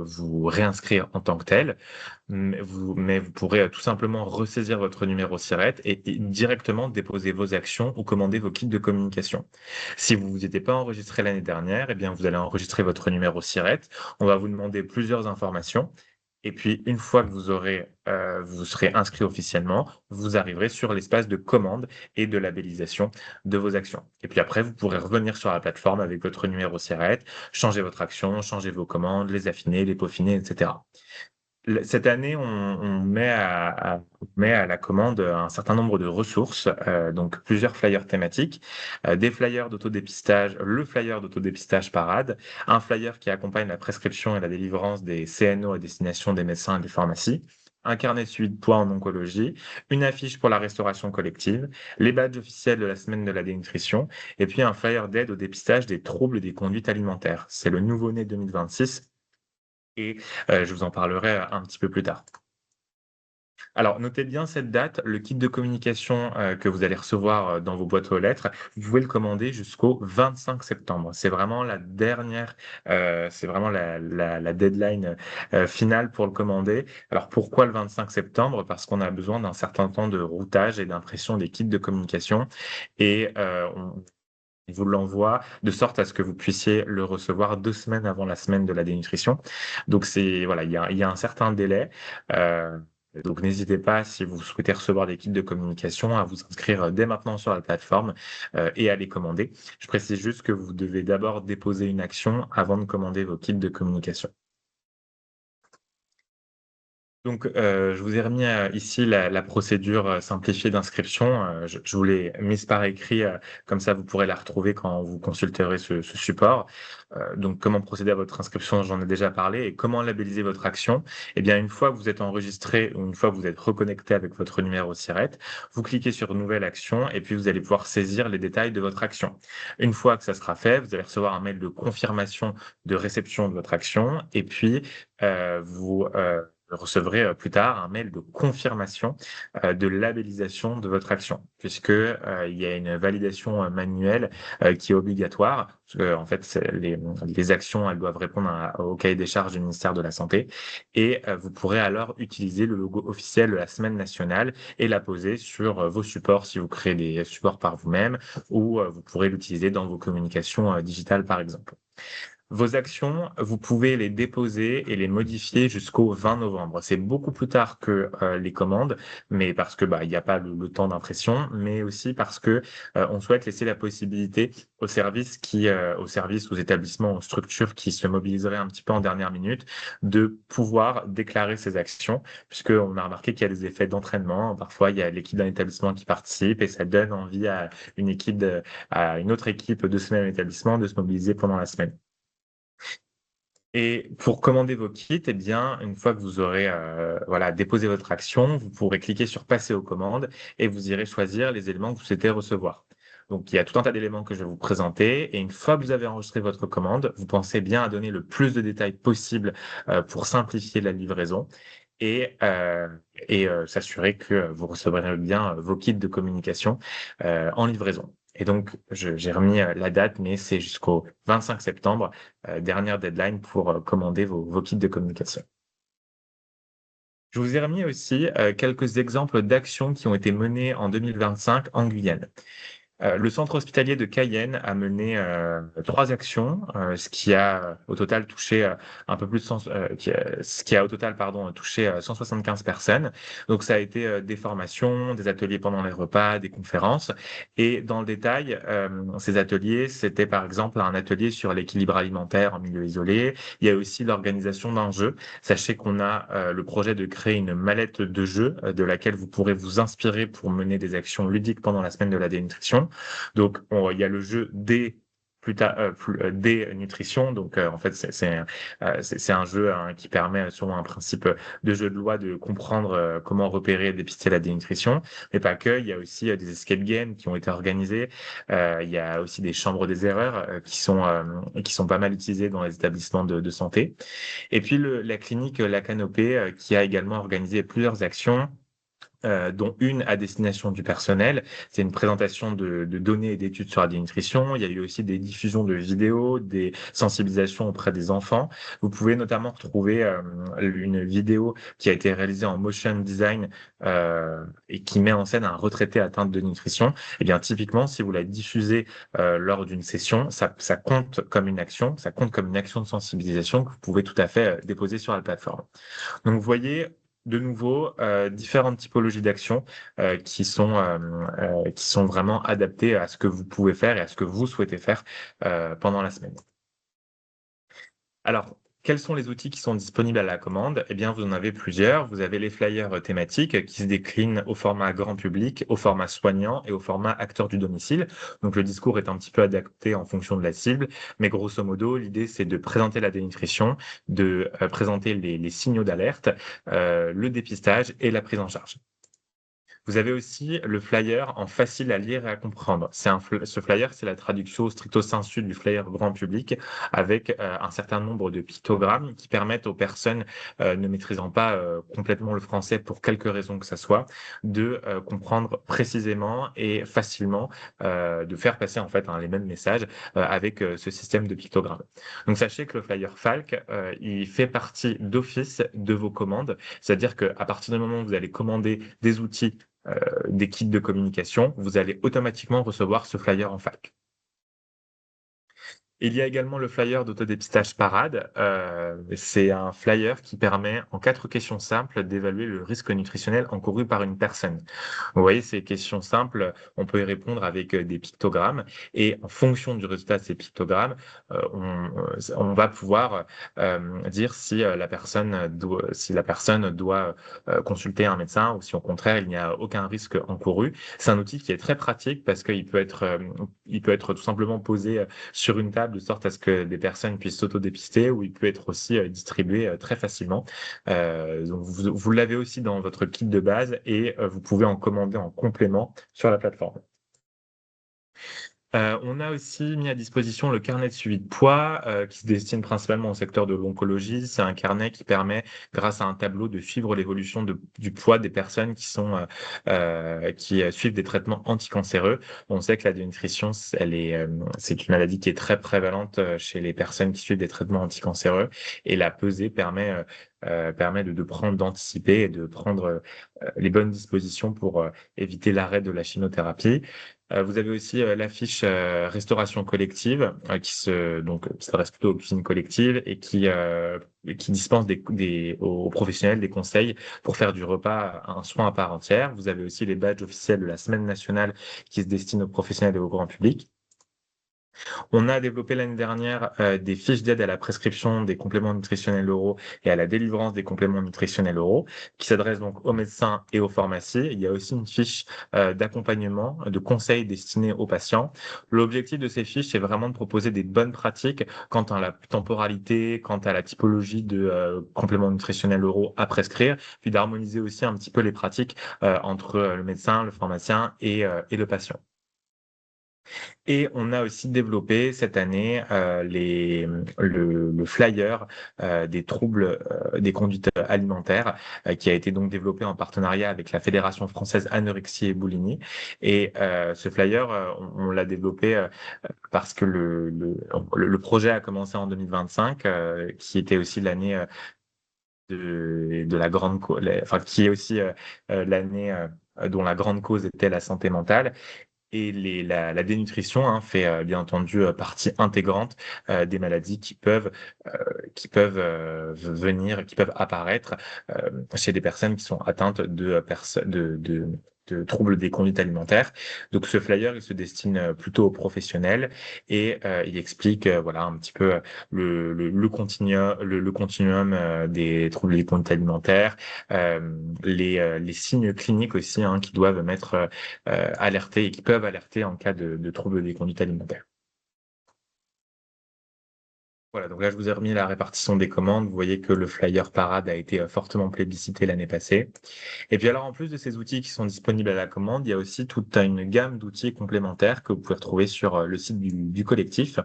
vous réinscrire en tant que tel. Mais vous pourrez, tout simplement ressaisir votre numéro SIRET et directement déposer vos actions ou commander vos kits de communication. Si vous vous étiez pas enregistré l'année dernière, eh bien, vous allez enregistrer votre numéro SIRET. On va vous demander plusieurs informations et puis une fois que vous serez inscrit officiellement, vous arriverez sur l'espace de commande et de labellisation de vos actions. Et puis après, vous pourrez revenir sur la plateforme avec votre numéro SIRET, changer votre action, changer vos commandes, les affiner, les peaufiner, et cetera. Cette année, on met à la commande un certain nombre de ressources, donc plusieurs flyers thématiques, des flyers d'autodépistage, le flyer d'autodépistage Parade, un flyer qui accompagne la prescription et la délivrance des CNO à destination des médecins et des pharmacies, un carnet de suivi de poids en oncologie, une affiche pour la restauration collective, les badges officiels de la semaine de la dénutrition, et puis un flyer d'aide au dépistage des troubles des conduites alimentaires. C'est le nouveau-né 2026 et je vous en parlerai un petit peu plus tard. Alors notez bien cette date, le kit de communication, que vous allez recevoir, dans vos boîtes aux lettres, vous pouvez le commander jusqu'au 25 septembre. C'est vraiment la dernière, c'est vraiment la deadline, finale pour le commander. Alors pourquoi le 25 septembre? Parce qu'on a besoin d'un certain temps de routage et d'impression des kits de communication et on vous l'envoie de sorte à ce que vous puissiez le recevoir 2 semaines avant la semaine de la dénutrition. Donc c'est voilà, il y a un certain délai, donc n'hésitez pas si vous souhaitez recevoir des kits de communication à vous inscrire, dès maintenant sur la plateforme, et à les commander. Je précise juste que vous devez d'abord déposer une action avant de commander vos kits de communication. Donc, je vous ai remis, ici la procédure, simplifiée d'inscription, je vous l'ai mise par écrit, comme ça vous pourrez la retrouver quand vous consulterez ce support. Donc comment procéder à votre inscription, j'en ai déjà parlé et comment labelliser votre action? Eh bien, une fois que vous êtes enregistré ou une fois que vous êtes reconnecté avec votre numéro SIRET, vous cliquez sur nouvelle action et puis vous allez pouvoir saisir les détails de votre action. Une fois que ça sera fait, vous allez recevoir un mail de confirmation de réception de votre action et puis, vous recevrez, plus tard un mail de confirmation, de labellisation de votre action puisque, il y a une validation, manuelle, qui est obligatoire. Parce que en fait, c'est les actions, elles doivent répondre au cahier des charges du ministère de la Santé et vous pourrez alors utiliser le logo officiel de la semaine nationale et l'apposer sur, vos supports si vous créez des supports par vous-même ou, vous pourrez l'utiliser dans vos communications, digitales, par exemple. Vos actions, vous pouvez les déposer et les modifier jusqu'au 20 novembre. C'est beaucoup plus tard que, les commandes, mais parce que, bah, il n'y a pas le temps d'impression, mais aussi parce que, on souhaite laisser la possibilité aux services, aux établissements, aux structures qui se mobiliseraient un petit peu en dernière minute, de pouvoir déclarer ces actions. Puisqu'on a remarqué qu'il y a des effets d'entraînement. Parfois, il y a l'équipe d'un établissement qui participe et ça donne envie à une autre équipe de ce même établissement de se mobiliser pendant la semaine. Et pour commander vos kits, eh bien, une fois que vous aurez, voilà, déposé votre action, vous pourrez cliquer sur passer aux commandes et vous irez choisir les éléments que vous souhaitez recevoir. Donc, il y a tout un tas d'éléments que je vais vous présenter et une fois que vous avez enregistré votre commande, vous pensez bien à donner le plus de détails possible, pour simplifier la livraison et s'assurer que vous recevrez bien, vos kits de communication, en livraison. Et donc, j'ai remis, la date, mais c'est jusqu'au 25 septembre, dernière deadline pour, commander vos kits de communication. Je vous ai remis aussi, quelques exemples d'actions qui ont été menées en 2025 en Guyane. Le centre hospitalier de Cayenne a mené 3 actions, ce qui a au total touché un peu plus de 100, ce qui a au total touché 175 personnes. Donc ça a été des formations, des ateliers pendant les repas, des conférences. Et dans le détail, ces ateliers, c'était par exemple un atelier sur l'équilibre alimentaire en milieu isolé. Il y a aussi l'organisation d'un jeu. Sachez qu'on a le projet de créer une mallette de jeu de laquelle vous pourrez vous inspirer pour mener des actions ludiques pendant la semaine de la dénutrition. Donc, il y a le jeu des nutrition. Donc, en fait, c'est un jeu qui permet, selon un principe de jeu de loi, de comprendre comment repérer et dépister la dénutrition. Mais pas que, il y a aussi des escape games qui ont été organisés. Il y a aussi des chambres des erreurs qui sont pas mal utilisées dans les établissements de santé. Et puis, la clinique La Canopée qui a également organisé plusieurs actions dont une à destination du personnel. C'est une présentation de données et d'études sur la dénutrition. Il y a eu aussi des diffusions de vidéos, des sensibilisations auprès des enfants. Vous pouvez notamment retrouver une vidéo qui a été réalisée en motion design et qui met en scène un retraité atteint de nutrition. Et bien, typiquement, si vous la diffusez lors d'une session, ça compte comme une action, ça compte comme une action de sensibilisation que vous pouvez tout à fait déposer sur la plateforme. Donc, vous voyez, de nouveau, différentes typologies d'actions qui sont vraiment adaptées à ce que vous pouvez faire et à ce que vous souhaitez faire pendant la semaine. Alors, quels sont les outils qui sont disponibles à la commande? Eh bien, vous en avez plusieurs. Vous avez les flyers thématiques qui se déclinent au format grand public, au format soignant et au format acteur du domicile. Donc, le discours est un petit peu adapté en fonction de la cible. Mais grosso modo, l'idée, c'est de présenter la dénutrition, de présenter les signaux d'alerte, le dépistage et la prise en charge. Vous avez aussi le flyer en facile à lire et à comprendre. Ce flyer, c'est la traduction stricto sensu du flyer grand public avec un certain nombre de pictogrammes qui permettent aux personnes ne maîtrisant pas complètement le français pour quelque raison que ce soit, de comprendre précisément et facilement, de faire passer en fait les mêmes messages avec ce système de pictogrammes. Donc sachez que le flyer Falk, il fait partie d'office de vos commandes, c'est-à-dire qu'à partir du moment où vous allez commander des outils des kits de communication, vous allez automatiquement recevoir ce flyer en Falk. Il y a également le flyer d'autodépistage Parade. C'est un flyer qui permet, en 4 questions simples, d'évaluer le risque nutritionnel encouru par une personne. Vous voyez, ces questions simples, on peut y répondre avec des pictogrammes et en fonction du résultat de ces pictogrammes, on va pouvoir dire si la personne doit consulter un médecin ou si au contraire il n'y a aucun risque encouru. C'est un outil qui est très pratique parce qu'il peut être tout simplement posé sur une table de sorte à ce que des personnes puissent s'auto-dépister, ou il peut être aussi distribué très facilement. Donc vous l'avez aussi dans votre kit de base et vous pouvez en commander en complément sur la plateforme. On a aussi mis à disposition le carnet de suivi de poids qui se destine principalement au secteur de l'oncologie. C'est un carnet qui permet, grâce à un tableau, de suivre l'évolution du poids des personnes qui suivent des traitements anticancéreux. On sait que la dénutrition, c'est une maladie qui est très prévalente chez les personnes qui suivent des traitements anticancéreux, et la pesée permet d'anticiper et de prendre les bonnes dispositions pour éviter l'arrêt de la chimiothérapie. Vous avez aussi l'affiche restauration collective qui s'adresse plutôt aux cuisines collectives et qui dispense aux professionnels des conseils pour faire du repas un soin à part entière. Vous avez aussi les badges officiels de la Semaine nationale qui se destinent aux professionnels et au grand public. On a développé l'année dernière des fiches d'aide à la prescription des compléments nutritionnels oraux et à la délivrance des compléments nutritionnels oraux, qui s'adressent donc aux médecins et aux pharmacies. Il y a aussi une fiche d'accompagnement, de conseils destinés aux patients. L'objectif de ces fiches, c'est vraiment de proposer des bonnes pratiques quant à la temporalité, quant à la typologie de compléments nutritionnels oraux à prescrire, puis d'harmoniser aussi un petit peu les pratiques entre le médecin, le pharmacien et le patient. Et on a aussi développé cette année le flyer des troubles des conduites alimentaires qui a été donc développé en partenariat avec la Fédération française anorexie et boulimie. Et ce flyer, on l'a développé parce que le projet a commencé en 2025, qui était aussi l'année de la grande qui est aussi l'année dont la grande cause était la santé mentale. Et la dénutrition fait bien entendu partie intégrante des maladies qui peuvent apparaître chez des personnes qui sont atteintes de troubles des conduites alimentaires. Donc ce flyer, il se destine plutôt aux professionnels et il explique voilà un petit peu le continuum des troubles des conduites alimentaires, les signes cliniques aussi qui doivent mettre alerter et qui peuvent alerter en cas de troubles des conduites alimentaires. Voilà, donc là, je vous ai remis la répartition des commandes. Vous voyez que le flyer Parade a été fortement plébiscité l'année passée. Et puis alors, en plus de ces outils qui sont disponibles à la commande, il y a aussi toute une gamme d'outils complémentaires que vous pouvez retrouver sur le site du collectif.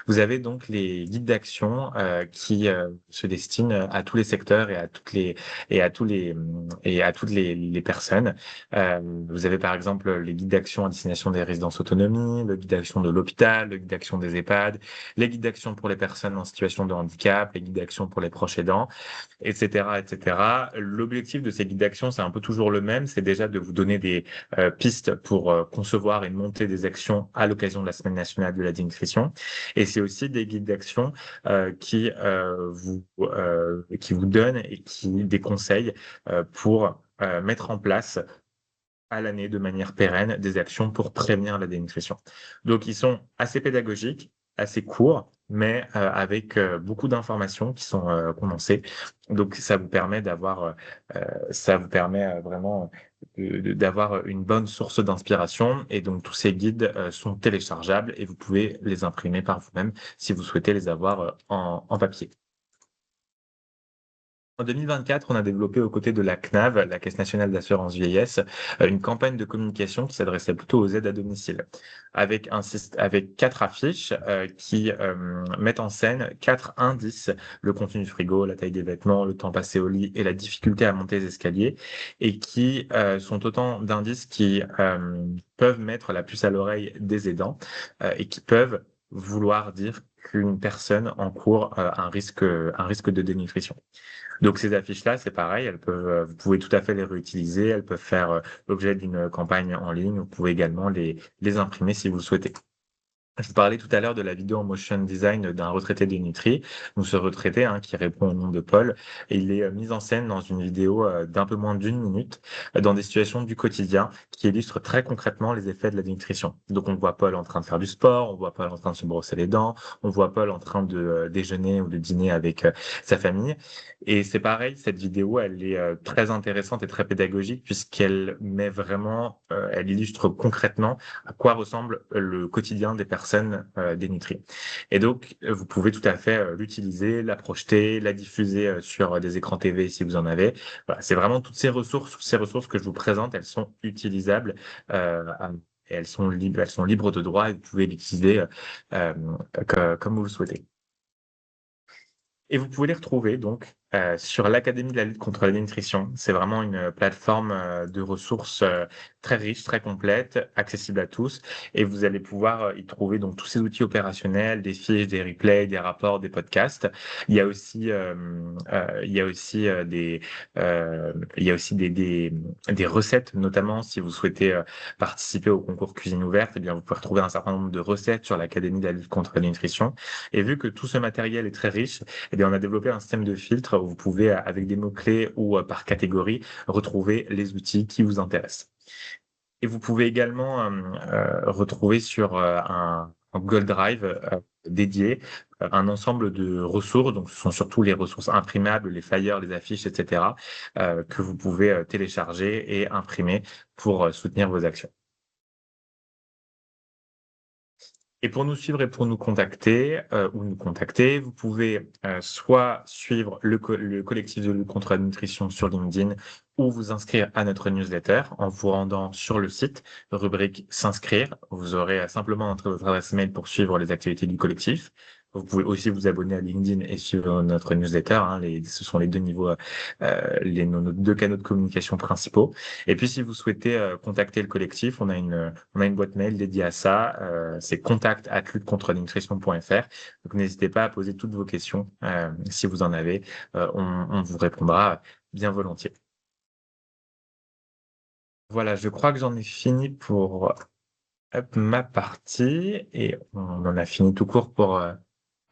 Vous avez donc les guides d'action qui se destinent à tous les secteurs et à toutes les personnes. Vous avez par exemple les guides d'action à destination des résidences autonomie, le guide d'action de l'hôpital, le guide d'action des EHPAD, les guides d'action pour les personnes en situation de handicap, les guides d'action pour les proches aidants, etc., etc. L'objectif de ces guides d'action, c'est un peu toujours le même, c'est déjà de vous donner des pistes pour concevoir et monter des actions à l'occasion de la Semaine nationale de la dénutrition. Et c'est aussi des guides d'action qui vous donnent des conseils pour mettre en place à l'année de manière pérenne des actions pour prévenir la dénutrition. Donc, ils sont assez pédagogiques, assez courts, mais avec beaucoup d'informations qui sont condensées. Donc, ça vous permet vraiment d'avoir une bonne source d'inspiration. Et donc, tous ces guides sont téléchargeables et vous pouvez les imprimer par vous-même si vous souhaitez les avoir en papier. En 2024, on a développé aux côtés de la CNAV, la Caisse nationale d'assurance vieillesse, une campagne de communication qui s'adressait plutôt aux aides à domicile, avec 4 affiches qui mettent en scène 4 indices: le contenu du frigo, la taille des vêtements, le temps passé au lit et la difficulté à monter les escaliers, et qui sont autant d'indices qui peuvent mettre la puce à l'oreille des aidants et qui peuvent vouloir dire qu'une personne encourt un risque de dénutrition. Donc ces affiches-là, c'est pareil, vous pouvez tout à fait les réutiliser, elles peuvent faire l'objet d'une campagne en ligne, vous pouvez également les imprimer si vous le souhaitez. Je vous parlais tout à l'heure de la vidéo en motion design d'un retraité dénutri. Donc ce retraité qui répond au nom de Paul, et il est mis en scène dans une vidéo d'un peu moins d'1 minute dans des situations du quotidien qui illustrent très concrètement les effets de la dénutrition. Donc on voit Paul en train de faire du sport, on voit Paul en train de se brosser les dents, on voit Paul en train de déjeuner ou de dîner avec sa famille. Et c'est pareil, cette vidéo, elle est très intéressante et très pédagogique puisqu'elle met vraiment, elle illustre concrètement à quoi ressemble le quotidien des personnes dénutries. Et donc, vous pouvez tout à fait l'utiliser, la projeter, la diffuser sur des écrans TV si vous en avez. Voilà, c'est vraiment toutes ces ressources que je vous présente, elles sont utilisables et elles sont libres de droit et vous pouvez l'utiliser comme vous le souhaitez. Et vous pouvez les retrouver donc sur l'Académie de la lutte contre la dénutrition. C'est vraiment une plateforme de ressources très riche, très complète, accessible à tous. Et vous allez pouvoir y trouver donc tous ces outils opérationnels, des fiches, des replays, des rapports, des podcasts. Il y a aussi des recettes, notamment si vous souhaitez participer au concours cuisine ouverte. Eh bien, vous pouvez retrouver un certain nombre de recettes sur l'Académie de la lutte contre la dénutrition. Et vu que tout ce matériel est très riche, eh bien, on a développé un système de filtre où vous pouvez, avec des mots-clés ou par catégorie, retrouver les outils qui vous intéressent. Et vous pouvez également retrouver sur un Google Drive dédié un ensemble de ressources. Donc, ce sont surtout les ressources imprimables, les flyers, les affiches, etc., que vous pouvez télécharger et imprimer pour soutenir vos actions. Et pour nous suivre et pour nous contacter, vous pouvez soit suivre le collectif de lutte contre la nutrition sur LinkedIn ou vous inscrire à notre newsletter en vous rendant sur le site, rubrique s'inscrire. Vous aurez simplement entré votre adresse mail pour suivre les activités du collectif. Vous pouvez aussi vous abonner à LinkedIn et suivre notre newsletter. Ce sont les deux niveaux, nos 2 canaux de communication principaux. Et puis, si vous souhaitez contacter le collectif, on a une boîte mail dédiée à ça. C'est contact@luttecontrenutrition.fr. Donc, n'hésitez pas à poser toutes vos questions si vous en avez. On vous répondra bien volontiers. Voilà, je crois que j'en ai fini pour hop, ma partie et on en a fini tout court pour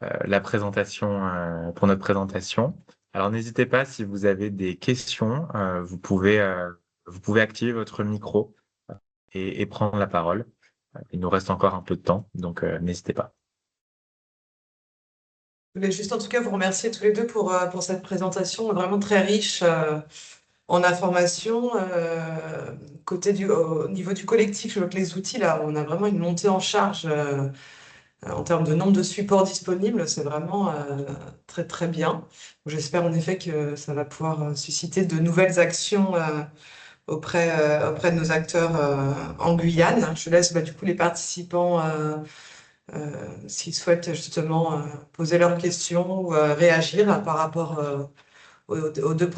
la présentation, pour notre présentation. Alors n'hésitez pas si vous avez des questions, vous pouvez activer votre micro et prendre la parole. Il nous reste encore un peu de temps, donc n'hésitez pas. Je voulais juste en tout cas vous remercier tous les deux pour cette présentation vraiment très riche en informations. Au niveau du collectif, je vois que les outils, là, on a vraiment une montée en charge en termes de nombre de supports disponibles. C'est vraiment très très bien. J'espère en effet que ça va pouvoir susciter de nouvelles actions auprès de nos acteurs en Guyane. Je laisse du coup les participants s'ils souhaitent justement poser leurs questions ou réagir par rapport aux deux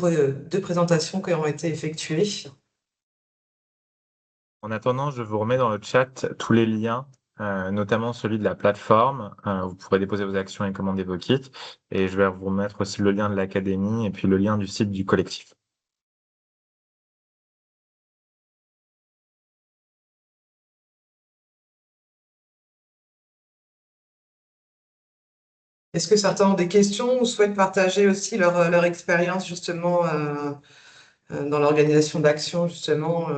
présentations qui ont été effectuées. En attendant, je vous remets dans le chat tous les liens, notamment celui de la plateforme. Vous pourrez déposer vos actions et commander vos kits. Et je vais vous remettre aussi le lien de l'académie et puis le lien du site du collectif. Est-ce que certains ont des questions ou souhaitent partager aussi leur expérience justement dans l'organisation d'actions justement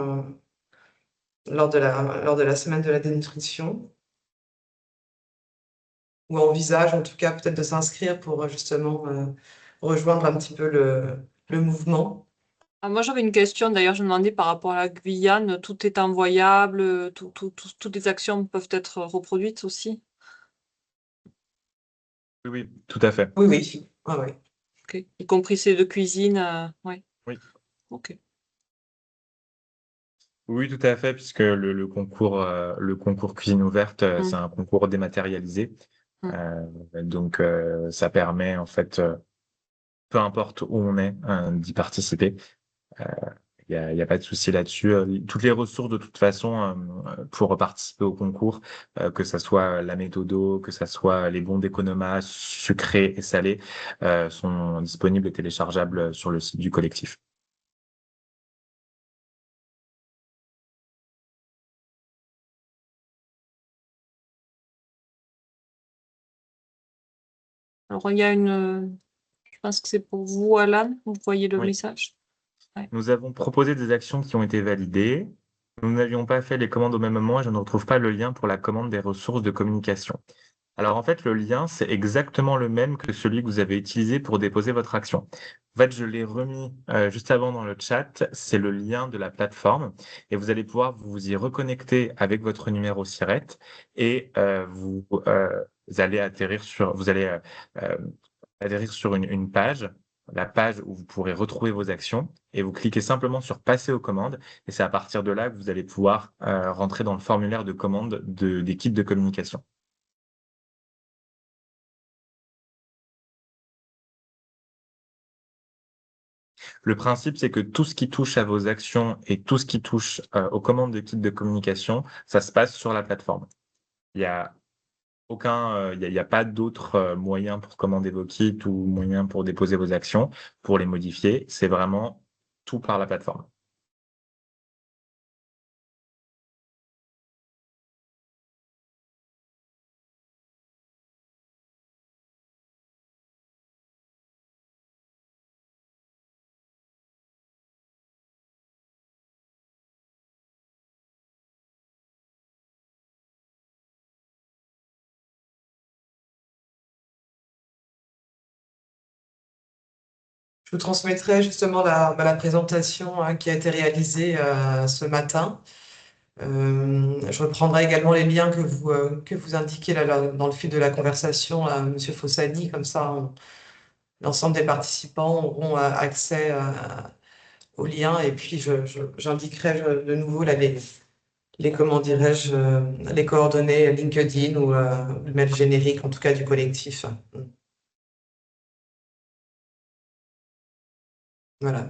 lors de la semaine de la dénutrition? Ou envisagent en tout cas peut-être de s'inscrire pour justement rejoindre un petit peu le mouvement? Ah, moi, j'avais une question, d'ailleurs, je me demandais par rapport à la Guyane, tout est envoyable, toutes les actions peuvent être reproduites aussi? Oui, oui, tout à fait. Oui, oui. Ah, oui. Ok. Y compris celles de cuisine, ouais. Oui. Ok. Oui, tout à fait, puisque le concours cuisine ouverte, c'est Mm. un concours dématérialisé. Donc, ça permet, en fait, peu importe où on est, d'y participer. Il y a pas de souci là-dessus. Toutes les ressources, de toute façon, pour participer au concours, que ça soit la méthodo, que ça soit les bons d'Economa, sucrés et salés, sont disponibles et téléchargeables sur le site du collectif. Alors, il y a je pense que c'est pour vous, Alan, vous voyez le Oui. message? Ouais. Nous avons proposé des actions qui ont été validées. Nous n'avions pas fait les commandes au même moment et je ne retrouve pas le lien pour la commande des ressources de communication. Alors en fait, le lien, c'est exactement le même que celui que vous avez utilisé pour déposer votre action. En fait, je l'ai remis juste avant dans le chat. C'est le lien de la plateforme et vous allez pouvoir vous y reconnecter avec votre numéro SIRET et vous allez euh, atterrir sur une page, la page où vous pourrez retrouver vos actions et vous cliquez simplement sur passer aux commandes et c'est à partir de là que vous allez pouvoir rentrer dans le formulaire de commande des kits de communication. Le principe, c'est que tout ce qui touche à vos actions et tout ce qui touche aux commandes de kits de communication, ça se passe sur la plateforme. Il y a il y a pas d'autres moyens pour commander vos kits ou moyens pour déposer vos actions, pour les modifier. C'est vraiment tout par la plateforme. Je vous transmettrai justement la présentation qui a été réalisée ce matin. Je reprendrai également les liens que vous indiquez là, dans le fil de la conversation à M. Fossani, comme ça l'ensemble des participants auront accès aux liens et puis j'indiquerai de nouveau là, comment dirais-je, les coordonnées LinkedIn ou le mail générique en tout cas du collectif. Voilà.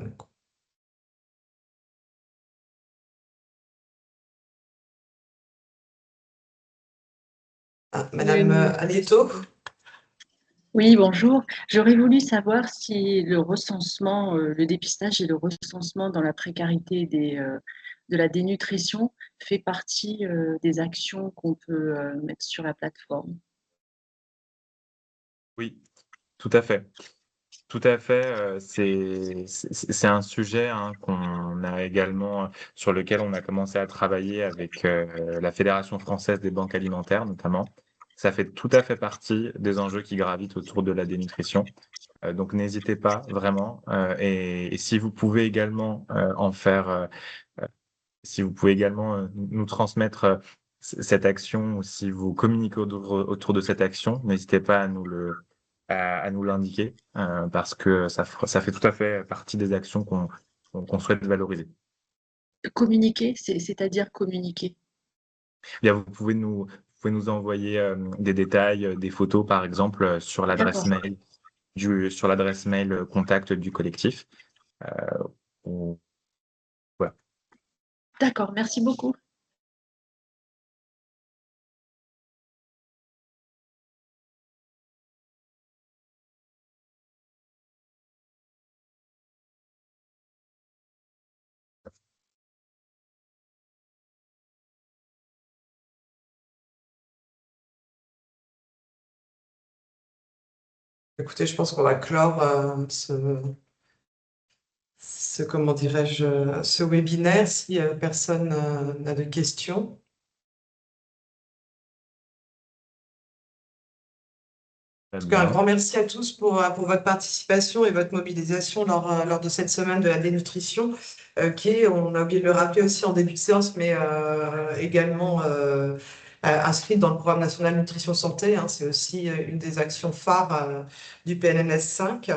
Ah, Madame Alieto. Oui, bonjour. J'aurais voulu savoir si le recensement, le dépistage et le recensement dans la précarité de la dénutrition fait partie des actions qu'on peut mettre sur la plateforme. Oui, tout à fait. Tout à fait, c'est un sujet, hein, qu'on a également, sur lequel on a commencé à travailler avec la Fédération française des banques alimentaires notamment. Ça fait tout à fait partie des enjeux qui gravitent autour de la dénutrition. Donc n'hésitez pas vraiment, et si vous pouvez également en faire, si vous pouvez également nous transmettre cette action, ou si vous communiquez autour de cette action, n'hésitez pas à à nous l'indiquer, parce que ça fait tout à fait partie des actions qu'on souhaite valoriser. Communiquer, c'est-à-dire communiquer. Eh bien, vous pouvez nous envoyer des détails, des photos par exemple, D'accord, sur l'adresse mail contact du collectif. Ou- voilà. d'accord, merci beaucoup. Écoutez, je pense qu'on va clore comment dirais-je, ce webinaire si personne n'a de questions. En tout cas, un grand merci à tous pour votre participation et votre mobilisation lors de cette semaine de la dénutrition, qui est, on a oublié de le rappeler aussi en début de séance, mais également inscrite dans le programme national nutrition santé, hein. C'est aussi une des actions phares du PNNS 5,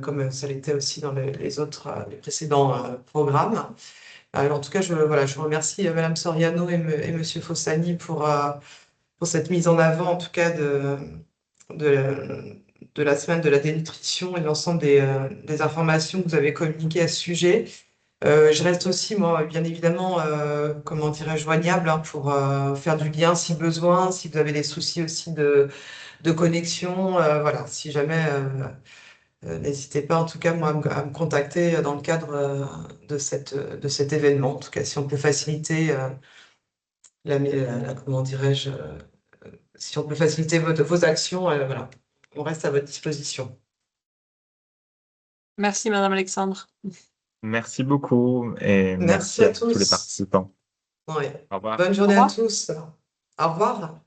comme ça l'était aussi dans les précédents programmes. Alors, en tout cas, je remercie Madame Soriano et Monsieur Fossani pour cette mise en avant, en tout cas, de, de la semaine de la dénutrition et l'ensemble des informations que vous avez communiquées à ce sujet. Je reste aussi, moi, bien évidemment, comment dirais-je, joignable, hein, pour faire du lien si besoin, si vous avez des soucis aussi de connexion. Voilà, si jamais, n'hésitez pas, en tout cas, moi, à me contacter dans le cadre de cet événement. En tout cas, si on peut faciliter comment dirais-je, si on peut faciliter vos actions, voilà, on reste à votre disposition. Merci, Madame Alexandre. Merci beaucoup et Merci merci à à tous les tous. participants. Ouais. Au revoir. Bonne Au journée à revoir. tous. Au revoir.